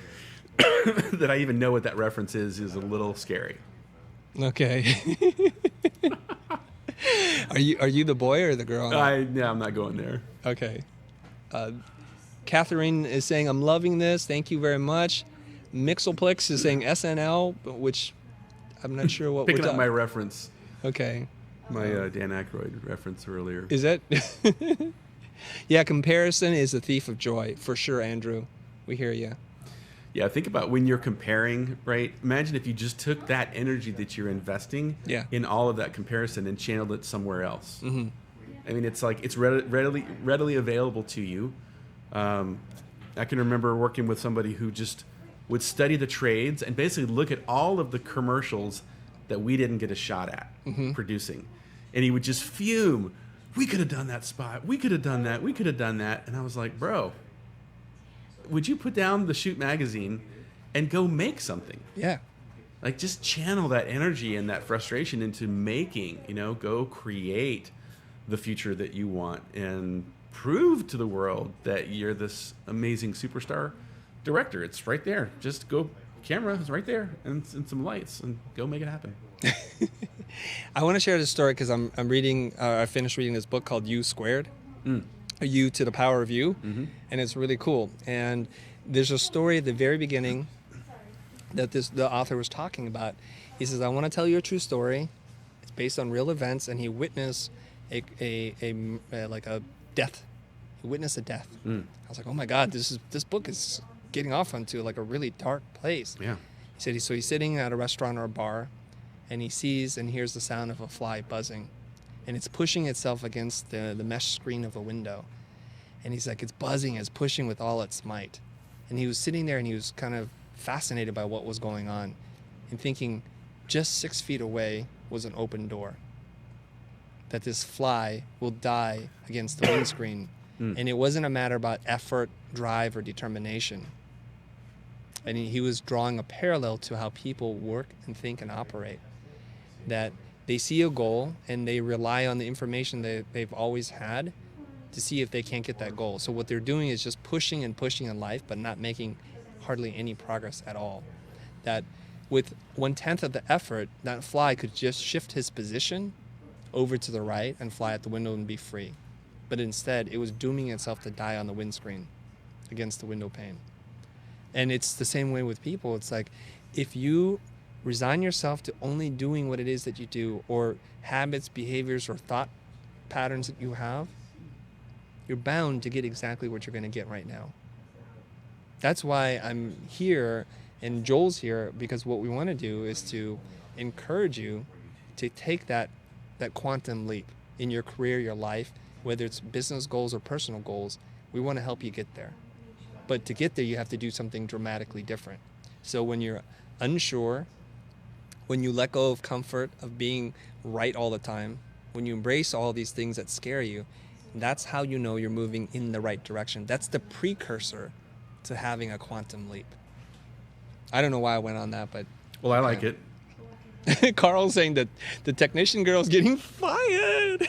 That I even know what that reference is a little scary. Okay. Are you the boy or the girl? I'm not going there. Okay. Catherine is saying, I'm loving this. Thank you very much. Mixelplex is saying SNL, which I'm not sure what Picking we're up my reference. Okay. My Dan Aykroyd reference earlier. Is it? Yeah, comparison is a thief of joy. For sure, Andrew. We hear you. Yeah, think about when you're comparing, right? Imagine if you just took that energy that you're investing in all of that comparison and channeled it somewhere else. Mm-hmm. I mean, it's like it's readily available to you. I can remember working with somebody who just would study the trades and basically look at all of the commercials that we didn't get a shot at producing. And he would just fume. We could have done that spot. We could have done that. We could have done that. And I was like, bro, would you put down the Shoot magazine and go make something? Yeah. Like, just channel that energy and that frustration into making, go create the future that you want and prove to the world that you're this amazing superstar director. It's right there. Just go camera is right there and some lights, and go make it happen. I want to share this story because I'm reading. I finished reading this book called U Squared, U to the Power of You, and it's really cool. And there's a story at the very beginning that the author was talking about. He says, "I want to tell you a true story. It's based on real events," and he witnessed a death. He witnessed a death. I was like, "Oh my God, this book is getting off onto like a really dark place." Yeah. He said so he's sitting at a restaurant or a bar, and he sees and hears the sound of a fly buzzing, and it's pushing itself against the mesh screen of a window, and he's like, it's buzzing, it's pushing with all its might, and he was sitting there and he was kind of fascinated by what was going on, and thinking, just 6 feet away was an open door, that this fly will die against the windscreen. And it wasn't a matter about effort, drive, or determination. And he was drawing a parallel to how people work and think and operate. That they see a goal and they rely on the information that they've always had to see if they can't get that goal. So what they're doing is just pushing and pushing in life, but not making hardly any progress at all. That with 1/10 of the effort, that fly could just shift his position over to the right and fly out the window and be free. But instead, it was dooming itself to die on the windscreen against the window pane. And it's the same way with people. It's like, if you resign yourself to only doing what it is that you do, or habits, behaviors, or thought patterns that you have, you're bound to get exactly what you're going to get right now. That's why I'm here and Joel's here, because what we want to do is to encourage you to take that quantum leap in your career, your life, whether it's business goals or personal goals. We want to help you get there. But to get there, you have to do something dramatically different. So when you're unsure, when you let go of comfort of being right all the time, when you embrace all these things that scare you, that's how you know you're moving in the right direction. That's the precursor to having a quantum leap. I don't know why I went on that, but... Well, I like it. Carl's saying that the technician girl's getting fired.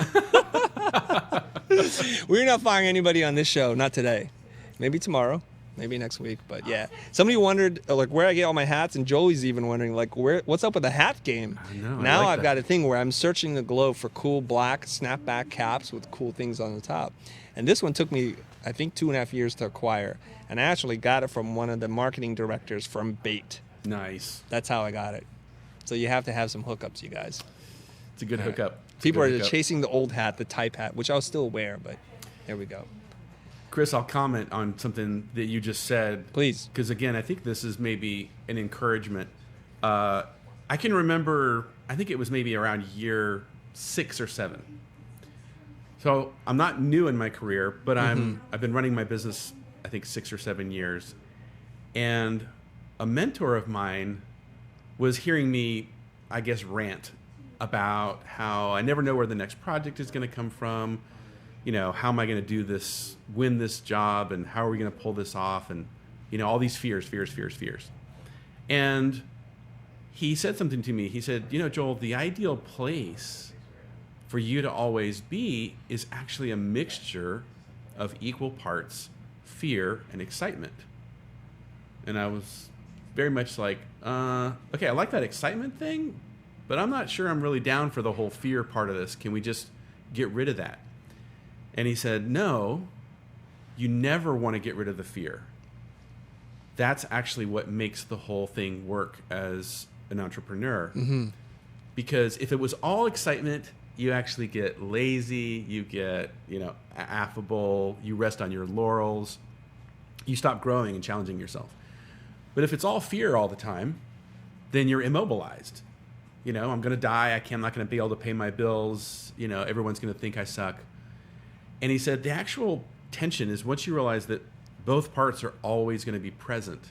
We're not firing anybody on this show, not today. Maybe tomorrow, maybe next week, but yeah. Somebody wondered like where I get all my hats, and Joey's even wondering like what's up with the hat game. I know. Now I like I've that. got a thing where I'm searching the globe for cool black snapback caps with cool things on the top. And this one took me, I think, 2.5 years to acquire. And I actually got it from one of the marketing directors from Bait. Nice. That's how I got it. So you have to have some hookups, you guys. It's a good hookup. People are chasing the old hat, the type hat, which I'll still wear, but there we go. Chris, I'll comment on something that you just said. Please. Because, again, I think this is maybe an encouragement. I can remember, I think it was maybe around year 6 or 7. So I'm not new in my career, but I've been running my business, I think, 6 or 7 years. And a mentor of mine was hearing me, I guess, rant about how I never know where the next project is going to come from. You know, how am I going to do this, win this job, and how are we going to pull this off? And, you know, all these fears. And he said something to me. He said, you know, Joel, the ideal place for you to always be is actually a mixture of equal parts fear and excitement. And I was very much like, okay, I like that excitement thing, but I'm not sure I'm really down for the whole fear part of this. Can we just get rid of that? And he said, no, you never want to get rid of the fear. That's actually what makes the whole thing work as an entrepreneur. Because if it was all excitement, you actually get lazy, you get, you know, affable, you rest on your laurels, you stop growing and challenging yourself. But if it's all fear all the time, then you're immobilized. You know, I'm going to die. I'm not going to be able to pay my bills. You know, everyone's going to think I suck. And he said the actual tension is once you realize that both parts are always going to be present,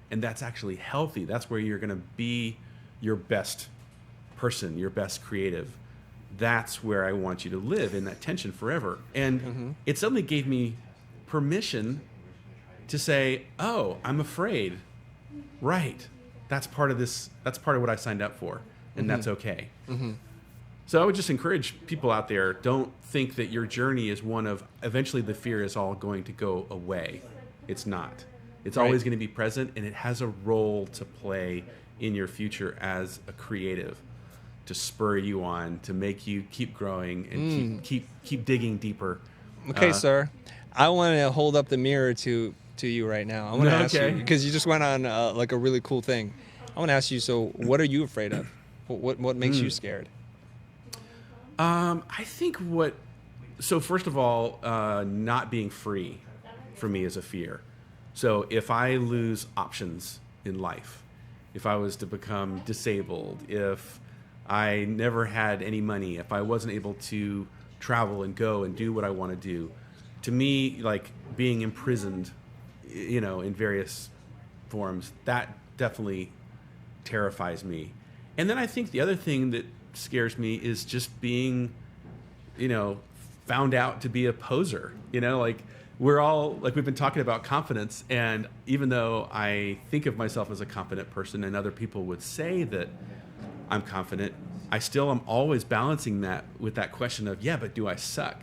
and that's actually healthy. That's where you're going to be your best person, your best creative. That's where I want you to live, in that tension forever. And it suddenly gave me permission to say, oh, I'm afraid. Right. That's part of this. That's part of what I signed up for. And that's okay. So I would just encourage people out there, don't think that your journey is one of eventually the fear is all going to go away. It's not. It's Right. always going to be present, and it has a role to play in your future as a creative, to spur you on, to make you keep growing and keep digging deeper. Okay, sir. I want to hold up the mirror to you right now. I want to ask you, Okay. because you just went on like a really cool thing. I want to ask you, so what are you afraid of? What makes you scared? I think so first of all, not being free for me is a fear. So if I lose options in life, if I was to become disabled, if I never had any money, if I wasn't able to travel and go and do what I want to do, to me, like being imprisoned, in various forms, that definitely terrifies me. And then I think the other thing that scares me is just being, found out to be a poser. Like we're all, like we've been talking about confidence, and even though I think of myself as a confident person and other people would say that I'm confident, I still am always balancing that with that question of, yeah, but do I suck?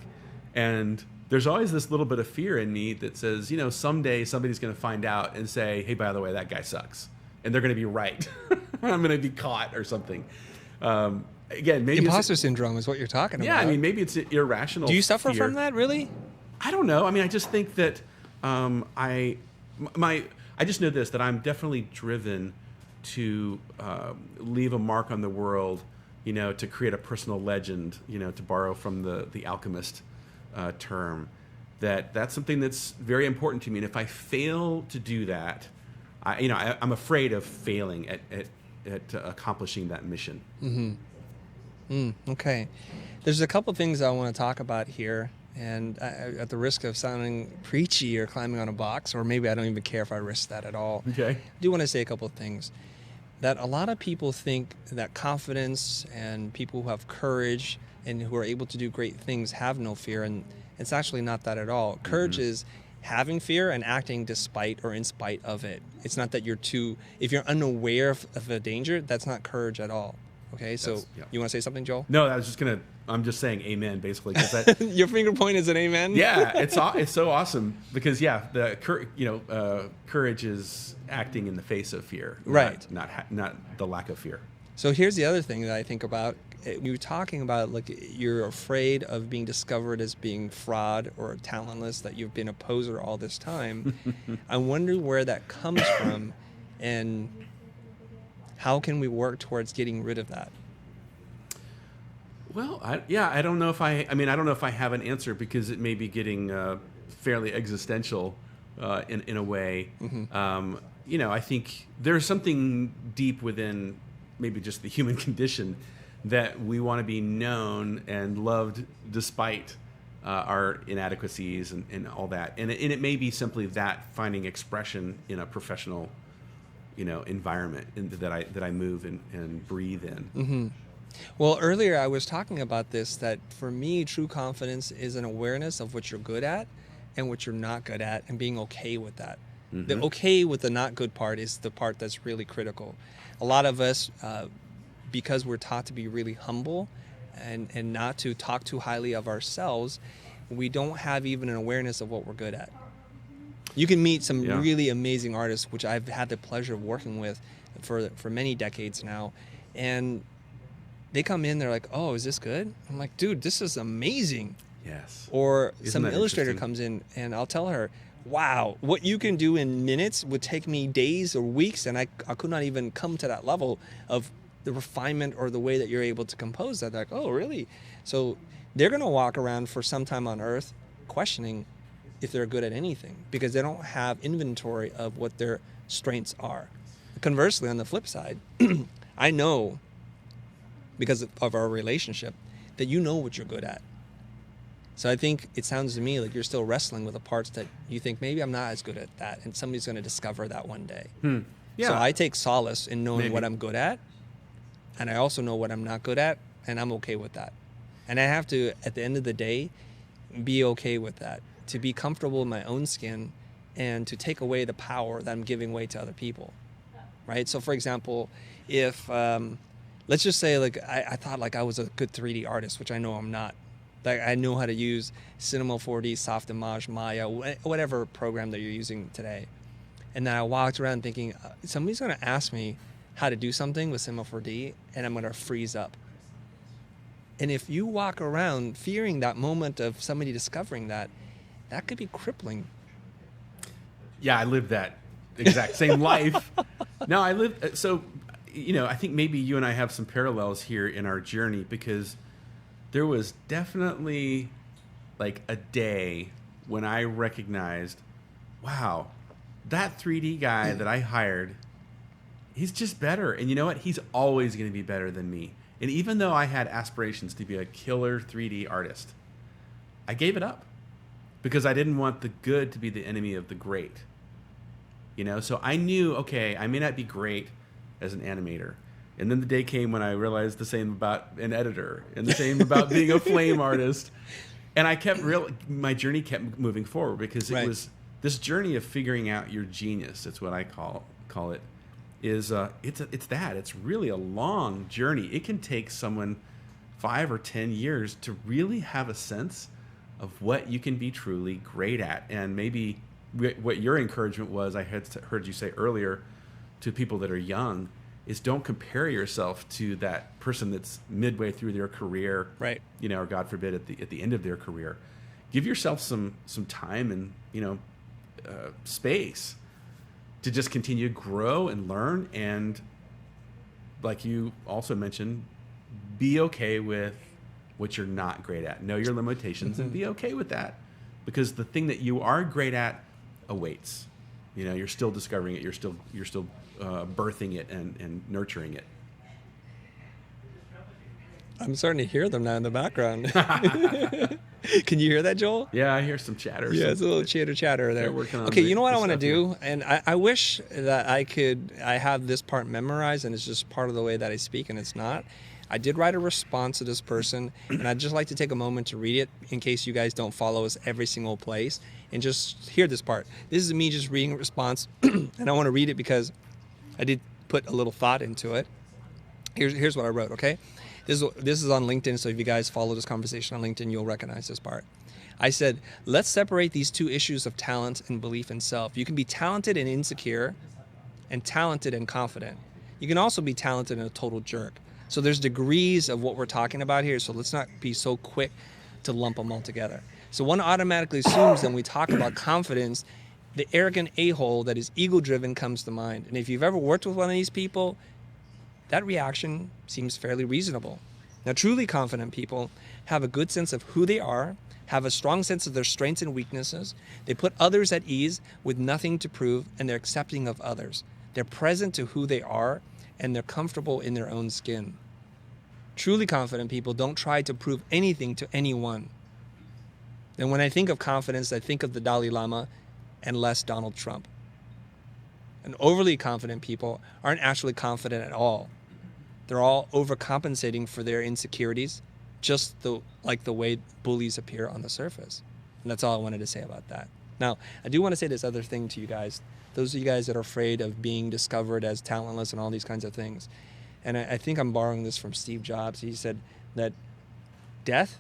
And there's always this little bit of fear in me that says, someday somebody's going to find out and say, hey, by the way, that guy sucks. And they're going to be right. I'm going to be caught or something. Again, maybe Imposter syndrome is what you're talking yeah, about. I mean, maybe it's irrational. Do you suffer fear. from that, really? I don't know. I mean, I just think that I just know this, that I'm definitely driven to leave a mark on the world, to create a personal legend, to borrow from the alchemist term. That's something that's very important to me. And if I fail to do that, I'm afraid of failing at accomplishing that mission. Okay. There's a couple things I want to talk about here. And at the risk of sounding preachy or climbing on a box, or maybe I don't even care if I risk that at all, Okay. I do want to say a couple of things. That a lot of people think that confidence and people who have courage and who are able to do great things have no fear, and it's actually not that at all. Courage is having fear and acting despite or in spite of it. It's not that if you're unaware of a danger, that's not courage at all. Okay, so yeah. you want to say something, Joel? No, I'm just saying amen, basically. 'Cause that, Your finger point is an amen? yeah, it's so awesome because courage is acting in the face of fear, Right. Not the lack of fear. So here's the other thing that I think about. We were talking about, like, you're afraid of being discovered as being fraud or talentless, that you've been a poser all this time. I wonder where that comes from, and how can we work towards getting rid of that? Well, I don't know if I don't know if I have an answer, because it may be getting fairly existential in a way. I think there's something deep within maybe just the human condition that we want to be known and loved despite our inadequacies and all that. And it may be simply that, finding expression in a professional, environment that I move and breathe in. Well, earlier I was talking about this, that for me, true confidence is an awareness of what you're good at and what you're not good at, and being okay with that. The okay with the not good part is the part that's really critical. A lot of us, because we're taught to be really humble and not to talk too highly of ourselves, we don't have even an awareness of what we're good at. You can meet some really amazing artists, which I've had the pleasure of working with for many decades now, and they come in, they're like, oh, is this good? I'm like, dude, this is amazing. Yes. Or Isn't some that illustrator interesting? comes in, and I'll tell her, wow, what you can do in minutes would take me days or weeks, and I could not even come to that level of the refinement or the way that you're able to compose that. They're like, oh, really? So they're going to walk around for some time on Earth questioning if they're good at anything, because they don't have inventory of what their strengths are. Conversely, on the flip side, I know, because of our relationship, that you know what you're good at. So I think it sounds to me like you're still wrestling with the parts that you think, maybe I'm not as good at that, and somebody's going to discover that one day. Yeah. So I take solace in knowing Maybe. what I'm good at, and I also know what I'm not good at, and I'm okay with that. And I have to, at the end of the day, be okay with that, to be comfortable in my own skin, and to take away the power that I'm giving away to other people, right? So for example, if, let's just say, like, I thought like I was a good 3D artist, which I know I'm not. Like, I know how to use Cinema 4D, Softimage, Maya, whatever program that you're using today. And then I walked around thinking, somebody's going to ask me how to do something with Sema4D, and I'm going to freeze up. And if you walk around fearing that moment of somebody discovering that could be crippling. Yeah, I lived that exact same life. No, I lived, so, I think maybe you and I have some parallels here in our journey, because there was definitely like a day when I recognized, wow, that 3D guy that I hired, he's just better. And you know what? He's always going to be better than me. And even though I had aspirations to be a killer 3D artist, I gave it up because I didn't want the good to be the enemy of the great. So I knew, okay, I may not be great as an animator. And then the day came when I realized the same about an editor and the same about being a flame artist. And I kept my journey kept moving forward, because it was this journey of figuring out your genius. That's what I call it. It's really a long journey. It can take someone 5 or 10 years to really have a sense of what you can be truly great at. And maybe what your encouragement was, I had heard you say earlier, to people that are young, is don't compare yourself to that person that's midway through their career, right? Or God forbid at the end of their career. Give yourself some time and space to just continue to grow and learn, and like you also mentioned, be okay with what you're not great at. Know your limitations and be okay with that, because the thing that you are great at awaits. You're still discovering it. You're still birthing it and nurturing it. I'm starting to hear them now in the background. Can you hear that, Joel? Yeah, I hear some chatter. Yeah, it's a little chatter there. Working on okay, you know what I want to here. do? And I wish that I have this part memorized and it's just part of the way that I speak, and it's not. I did write a response to this person, and I'd just like to take a moment to read it in case you guys don't follow us every single place, and just hear this part. This is me just reading a response, and I want to read it because I did put a little thought into it. Here's what I wrote, okay? This is on LinkedIn, so if you guys follow this conversation on LinkedIn, you'll recognize this part. I said, let's separate these two issues of talent and belief in self. You can be talented and insecure, and talented and confident. You can also be talented and a total jerk. So there's degrees of what we're talking about here, so let's not be so quick to lump them all together. So one automatically assumes when we talk about confidence, the arrogant a-hole that is ego-driven comes to mind. And if you've ever worked with one of these people, that reaction seems fairly reasonable. Now, truly confident people have a good sense of who they are, have a strong sense of their strengths and weaknesses. They put others at ease with nothing to prove, and they're accepting of others. They're present to who they are, and they're comfortable in their own skin. Truly confident people don't try to prove anything to anyone. And when I think of confidence, I think of the Dalai Lama and less Donald Trump. And overly confident people aren't actually confident at all. They're all overcompensating for their insecurities, just like the way bullies appear on the surface. And that's all I wanted to say about that. Now, I do want to say this other thing to you guys. Those of you guys that are afraid of being discovered as talentless and all these kinds of things. And I think I'm borrowing this from Steve Jobs. He said that death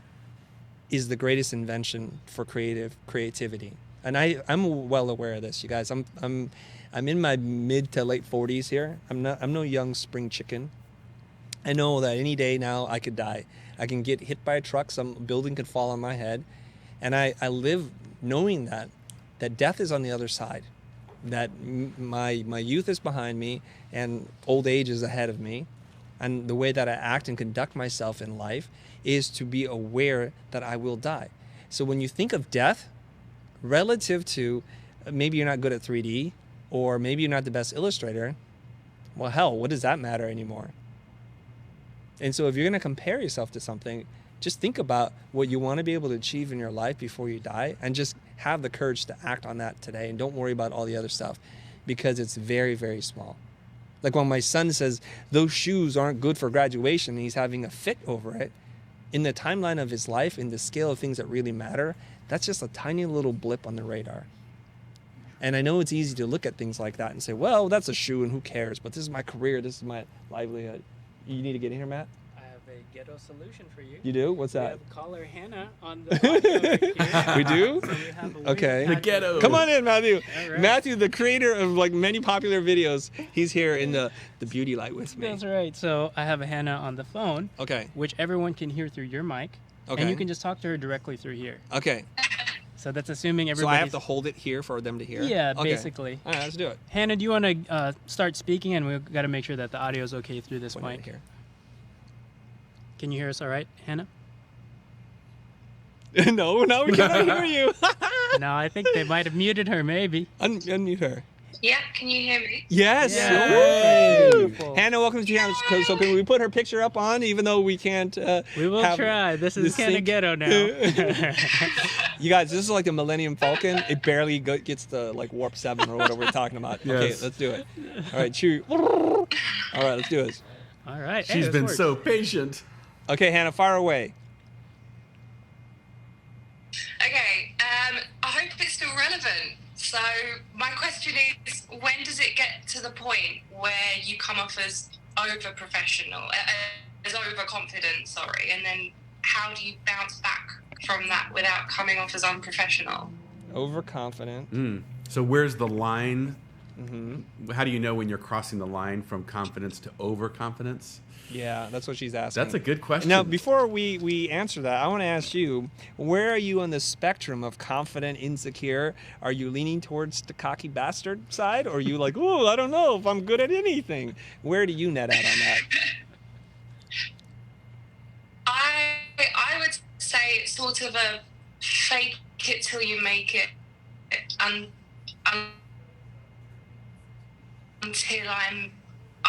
is the greatest invention for creativity. And I'm well aware of this, you guys. I'm in my mid to late 40s here. I'm no young spring chicken. I know that any day now I could die. I can get hit by a truck, some building could fall on my head. And I live knowing that death is on the other side. That my youth is behind me and old age is ahead of me. And the way that I act and conduct myself in life is to be aware that I will die. So when you think of death, relative to maybe you're not good at 3D, or maybe you're not the best illustrator, well, hell, what does that matter anymore? And so if you're going to compare yourself to something, just think about what you want to be able to achieve in your life before you die, and just have the courage to act on that today, and don't worry about all the other stuff, because it's very, very small. Like when my son says those shoes aren't good for graduation and he's having a fit over it, in the timeline of his life, in the scale of things that really matter, that's just a tiny little blip on the radar. And I know it's easy to look at things like that and say, well, that's a shoe and who cares, but this is my career, this is my livelihood. You need to get in here, Matt? I have a ghetto solution for you. You do? What's We that? have caller Hannah on the audio here. We do? So we have a Okay. way The ghetto. Come on in, Matthew. All right. Matthew, the creator of like many popular videos, he's here in the beauty light with me. That's right. So I have a Hannah on the phone, Okay. which everyone can hear through your mic. Okay. And you can just talk to her directly through here. Okay. So that's assuming So everybody. I have to hold it here for them to hear? Yeah, Okay. basically. All right, let's do it. Hannah, do you want to start speaking? And we've got to make sure that the audio is okay through this Point it mic. here. Can you hear us all right, Hannah? No, we cannot hear you. No, I think they might have muted her, maybe. Unmute her. Yeah, can you hear me? Yes. Yeah. Woo! Beautiful. Hannah, welcome to the channel. So can we put her picture up on, even though we can't? We will have try. This is the kind of sync? ghetto now. You guys, this is like the Millennium Falcon. It barely gets to like warp 7 or whatever we're talking about. Okay, Yes. let's do it. All right, chew. All right, let's do this. All right. Hey, She's this been worked. so patient. Okay, Hannah, fire away. Okay, I hope it's still relevant. So my question is, when does it get to the point where you come off as over-professional, as overconfident, sorry, and then how do you bounce back from that without coming off as unprofessional? Overconfident. So where's the line? Mm-hmm. How do you know when you're crossing the line from confidence to overconfidence? Yeah, that's what she's asking. That's a good question. Now, before we answer that, I want to ask you, where are you on the spectrum of confident, insecure? Are you leaning towards the cocky bastard side? Or are you like, oh, I don't know if I'm good at anything? Where do you net out on that? I would say it's sort of a fake it till you make it, until I'm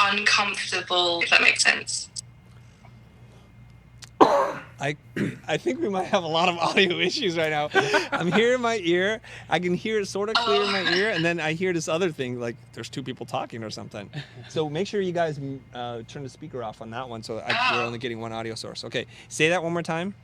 uncomfortable, if that makes sense. I think we might have a lot of audio issues right now. I'm here in my ear. I can hear it sort of clear in my ear, and then I hear this other thing, like there's two people talking or something. So make sure you guys turn the speaker off on that one so we're only getting one audio source. Okay, say that one more time.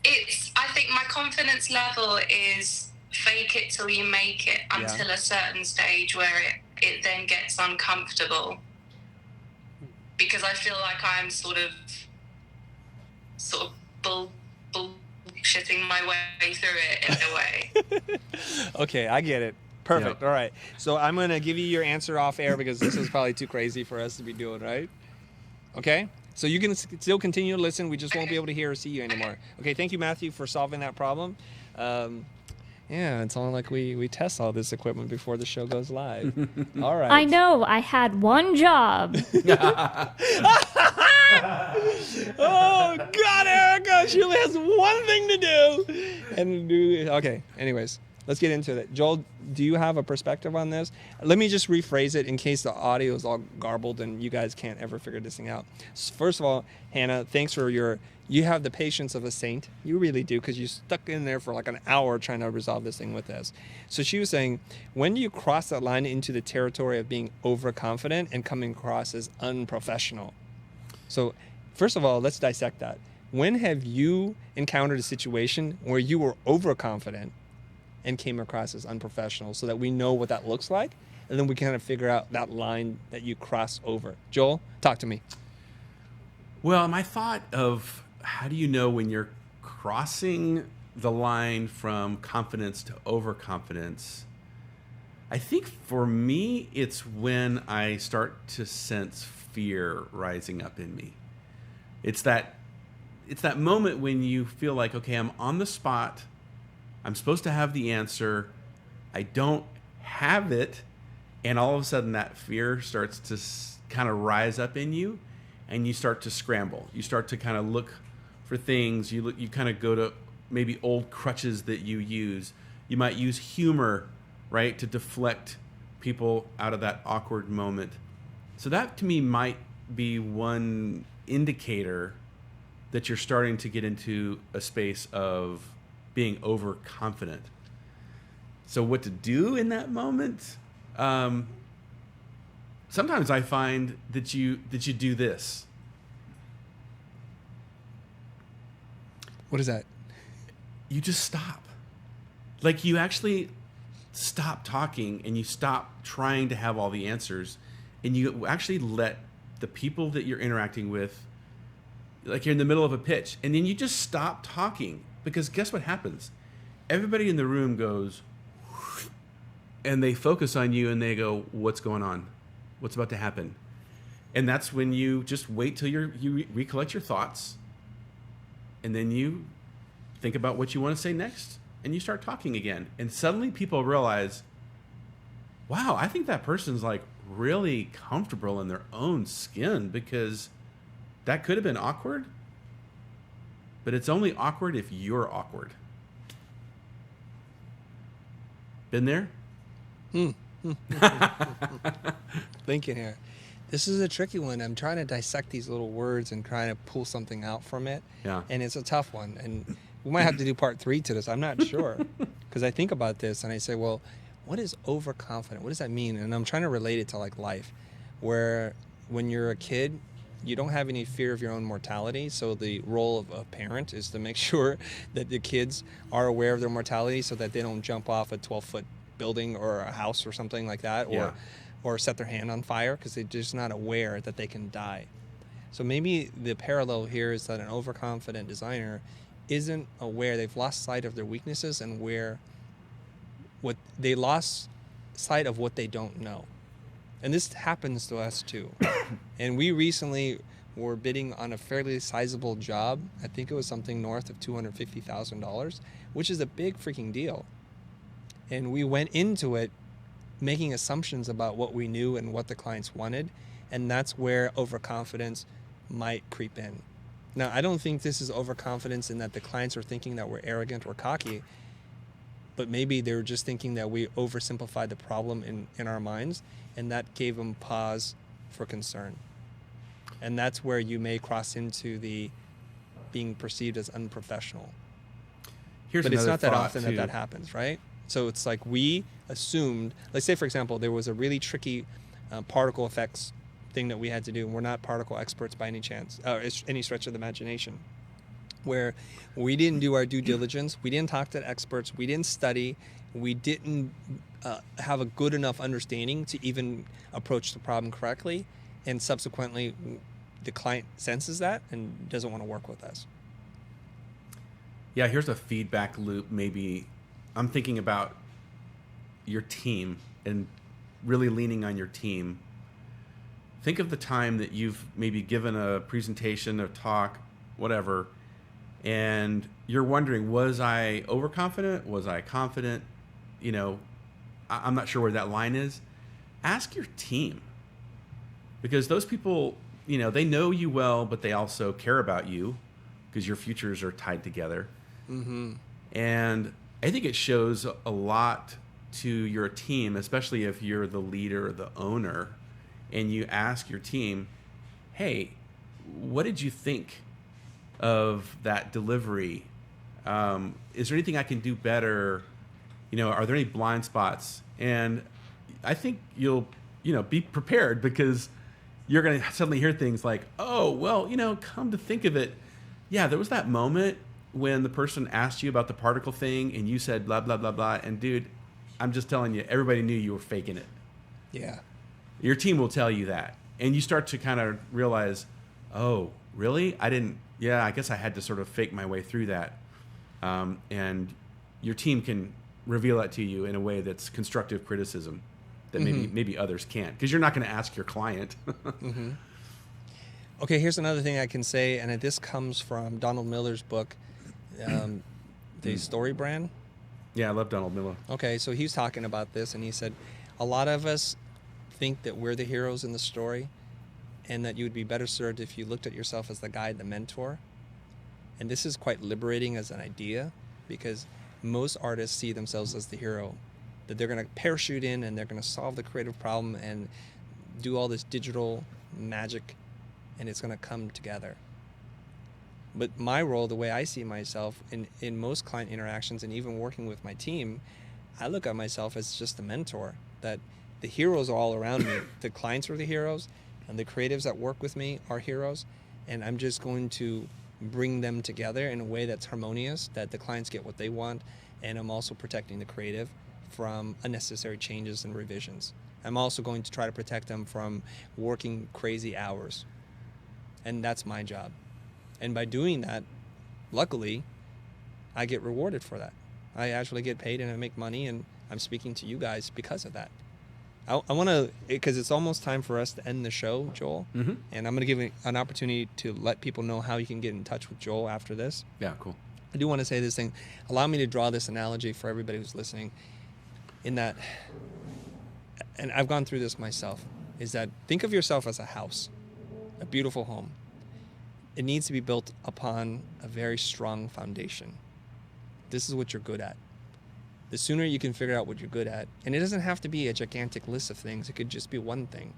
I think my confidence level is fake it till you make it until a certain stage where it then gets uncomfortable. Because I feel like I'm sort of bullshitting my way through it in a way. Okay, I get it. Perfect. Yep. All right. So I'm going to give you your answer off air because this is probably too crazy for us to be doing, right? Okay? So you can still continue to listen. We just won't be able to hear or see you anymore. Okay, thank you, Matthew, for solving that problem. Yeah, it's all like we test all this equipment before the show goes live. All right. I know. I had one job. Oh, God, Erica. She only has one thing to do. Okay, anyways, let's get into it. Joel, do you have a perspective on this? Let me just rephrase it in case the audio is all garbled and you guys can't ever figure this thing out. First of all, Hannah, thanks for you have the patience of a saint. You really do, because you stuck in there for like an hour trying to resolve this thing with us. So she was saying, when do you cross that line into the territory of being overconfident and coming across as unprofessional? So first of all, let's dissect that. When have you encountered a situation where you were overconfident and came across as unprofessional, so that we know what that looks like, and then we kind of figure out that line that you cross over? Joel, talk to me. Well, my thought of how do you know when you're crossing the line from confidence to overconfidence, I think for me, it's when I start to sense fear rising up in me. It's that moment when you feel like, okay, I'm on the spot. I'm supposed to have the answer. I don't have it. And all of a sudden that fear starts to kind of rise up in you, and you start to scramble. You start to kind of look for things. You kind of go to maybe old crutches that you use. You might use humor, right, to deflect people out of that awkward moment. So that to me might be one indicator that you're starting to get into a space of being overconfident. So what to do in that moment? Sometimes I find that you do this. What is that? You just stop. Like you actually stop talking and you stop trying to have all the answers, and you actually let the people that you're interacting with, like you're in the middle of a pitch, and then you just stop talking, because guess what happens? Everybody in the room goes, and they focus on you and they go, what's going on? What's about to happen? And that's when you just wait till you recollect your thoughts, and then you think about what you want to say next, and you start talking again. And suddenly people realize, wow, I think that person's like really comfortable in their own skin, because that could have been awkward, but it's only awkward if you're awkward. Been there? Thinking here. This is a tricky one. I'm trying to dissect these little words and trying to pull something out from it. Yeah. And it's a tough one. And we might have to do part 3 to this. I'm not sure. Because I think about this and I say, well, what is overconfident? What does that mean? And I'm trying to relate it to like life, where when you're a kid, you don't have any fear of your own mortality. So the role of a parent is to make sure that the kids are aware of their mortality so that they don't jump off a 12-foot building or a house or something like that, or set their hand on fire because they're just not aware that they can die. So maybe the parallel here is that an overconfident designer isn't aware. They've lost sight of their weaknesses and what they lost sight of what they don't know. And this happens to us too. And we recently were bidding on a fairly sizable job. I think it was something north of $250,000, which is a big freaking deal. And we went into it making assumptions about what we knew and what the clients wanted. And that's where overconfidence might creep in. Now, I don't think this is overconfidence in that the clients are thinking that we're arrogant or cocky, but maybe they were just thinking that we oversimplified the problem in our minds, and that gave them pause for concern. And that's where you may cross into the being perceived as unprofessional. But it's not that often that happens, right? So it's like we assumed, let's say, for example, there was a really tricky particle effects thing that we had to do, and we're not particle experts by any chance, or any stretch of the imagination, where we didn't do our due diligence, we didn't talk to experts, we didn't study, we didn't have a good enough understanding to even approach the problem correctly, and subsequently the client senses that and doesn't want to work with us. Yeah, here's a feedback loop. Maybe I'm thinking about your team and really leaning on your team. Think of the time that you've maybe given a presentation, a talk, whatever, and you're wondering, was I overconfident? Was I confident? You know, I'm not sure where that line is. Ask your team, because those people, you know, they know you well, but they also care about you because your futures are tied together. Mm-hmm. And I think it shows a lot to your team, especially if you're the leader or the owner, and you ask your team, hey, what did you think of that delivery? Is there anything I can do better? You know, are there any blind spots? And I think you'll, be prepared, because you're going to suddenly hear things like, oh, well, come to think of it, yeah, there was that moment when the person asked you about the particle thing and you said blah, blah, blah, blah. And dude, I'm just telling you, everybody knew you were faking it. Yeah. Your team will tell you that. And you start to kind of realize, oh, really? I guess I had to sort of fake my way through that. And your team can reveal that to you in a way that's constructive criticism that maybe others can't, because you're not going to ask your client. Mm-hmm. Okay, here's another thing I can say, and this comes from Donald Miller's book, The Story Brand. Yeah, I love Donald Miller. Okay, so he's talking about this, and he said, a lot of us think that we're the heroes in the story, and that you would be better served if you looked at yourself as the guide, the mentor. And this is quite liberating as an idea, because most artists see themselves as the hero, that they're going to parachute in and they're going to solve the creative problem and do all this digital magic, and it's going to come together. But my role, the way I see myself in most client interactions and even working with my team, I look at myself as just a mentor, that the heroes are all around me. The clients are the heroes, and the creatives that work with me are heroes, and I'm just going to bring them together in a way that's harmonious, that the clients get what they want, and I'm also protecting the creative from unnecessary changes and revisions. I'm also going to try to protect them from working crazy hours. And that's my job. And by doing that, luckily, I get rewarded for that. I actually get paid and I make money, and I'm speaking to you guys because of that. I want to, because it's almost time for us to end the show, Joel. Mm-hmm. And I'm going to give an opportunity to let people know how you can get in touch with Joel after this. Yeah, cool. I do want to say this thing. Allow me to draw this analogy for everybody who's listening. In that, and I've gone through this myself, is that think of yourself as a house, a beautiful home. It needs to be built upon a very strong foundation. This is what you're good at. The sooner you can figure out what you're good at, and it doesn't have to be a gigantic list of things, it could just be one thing.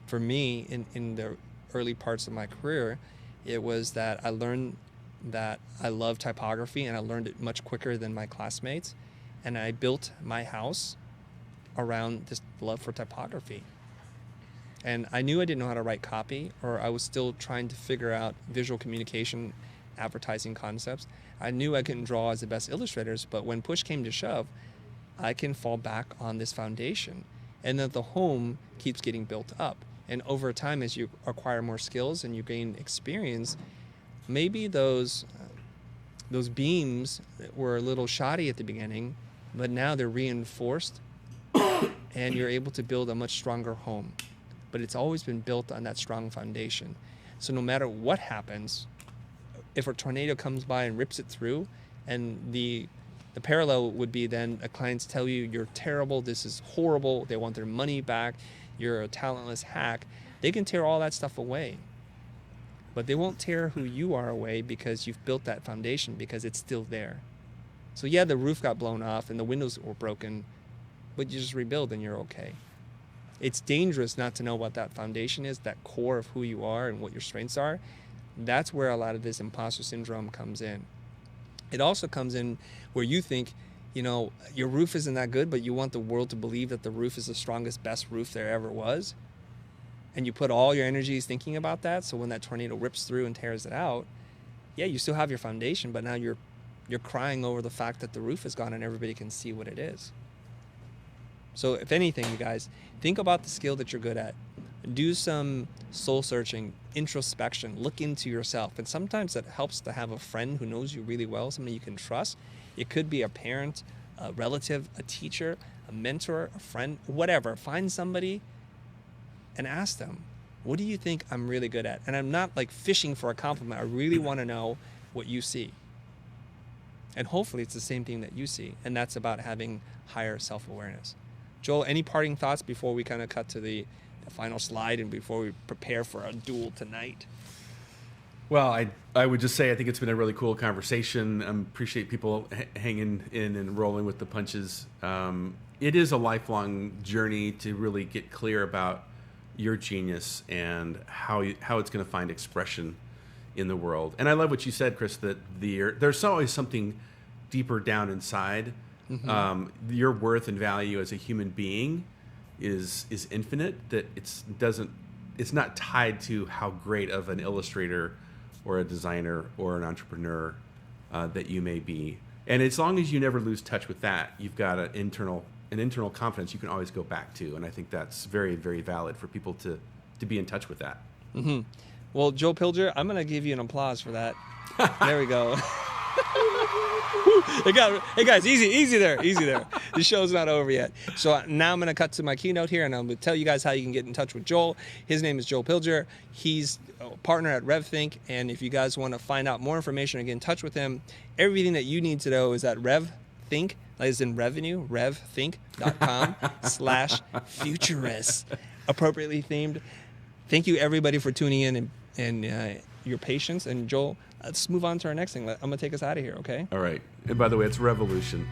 For me, in the early parts of my career, it was that I learned that I love typography, and I learned it much quicker than my classmates, and I built my house around this love for typography. And I knew I didn't know how to write copy, or I was still trying to figure out visual communication, advertising concepts. I knew I couldn't draw as the best illustrators, but when push came to shove, I can fall back on this foundation. And then the home keeps getting built up. And over time, as you acquire more skills and you gain experience, maybe those beams were a little shoddy at the beginning, but now they're reinforced and you're able to build a much stronger home. But it's always been built on that strong foundation. So no matter what happens, if a tornado comes by and rips it through, and the parallel would be then a clients tell you you're terrible, this is horrible, they want their money back, you're a talentless hack, they can tear all that stuff away. But they won't tear who you are away because you've built that foundation, because it's still there. So yeah, the roof got blown off and the windows were broken, but you just rebuild and you're okay. It's dangerous not to know what that foundation is, that core of who you are and what your strengths are. That's where a lot of this imposter syndrome comes in. It also comes in where you think, your roof isn't that good, but you want the world to believe that the roof is the strongest, best roof there ever was. And you put all your energies thinking about that. So when that tornado rips through and tears it out, yeah, you still have your foundation, but now you're crying over the fact that the roof is gone and everybody can see what it is. So if anything, you guys, think about the skill that you're good at. Do some soul searching, introspection, look into yourself. And sometimes that helps to have a friend who knows you really well, somebody you can trust. It could be a parent, a relative, a teacher, a mentor, a friend, whatever. Find somebody and ask them, what do you think I'm really good at? And I'm not like fishing for a compliment. I really want to know what you see. And hopefully it's the same thing that you see. And that's about having higher self-awareness. Joel, any parting thoughts before we kind of cut to the final slide and before we prepare for a duel tonight? Well, I would just say I think it's been a really cool conversation. Appreciate people hanging in and rolling with the punches. It is a lifelong journey to really get clear about your genius and how it's going to find expression in the world. And I love what you said, Chris, that there's always something deeper down inside. Mm-hmm. Your worth and value as a human being is infinite. That it's not tied to how great of an illustrator or a designer or an entrepreneur that you may be. And as long as you never lose touch with that, you've got an internal confidence you can always go back to. And I think that's very, very valid for people to be in touch with that. Mm-hmm. Well, Joe Pilger, I'm going to give you an applause for that. There we go. Hey guys, easy there. The show's not over yet. So now I'm going to cut to my keynote here, and I'm going to tell you guys how you can get in touch with Joel. His name is Joel Pilger. He's a partner at RevThink, and if you guys want to find out more information or get in touch with him, everything that you need to know is at RevThink, as in revenue, revthink.com/futurist, appropriately themed. Thank you everybody for tuning in and your patience. And Joel, let's move on to our next thing. I'm going to take us out of here, okay? All right. And by the way, it's revolution.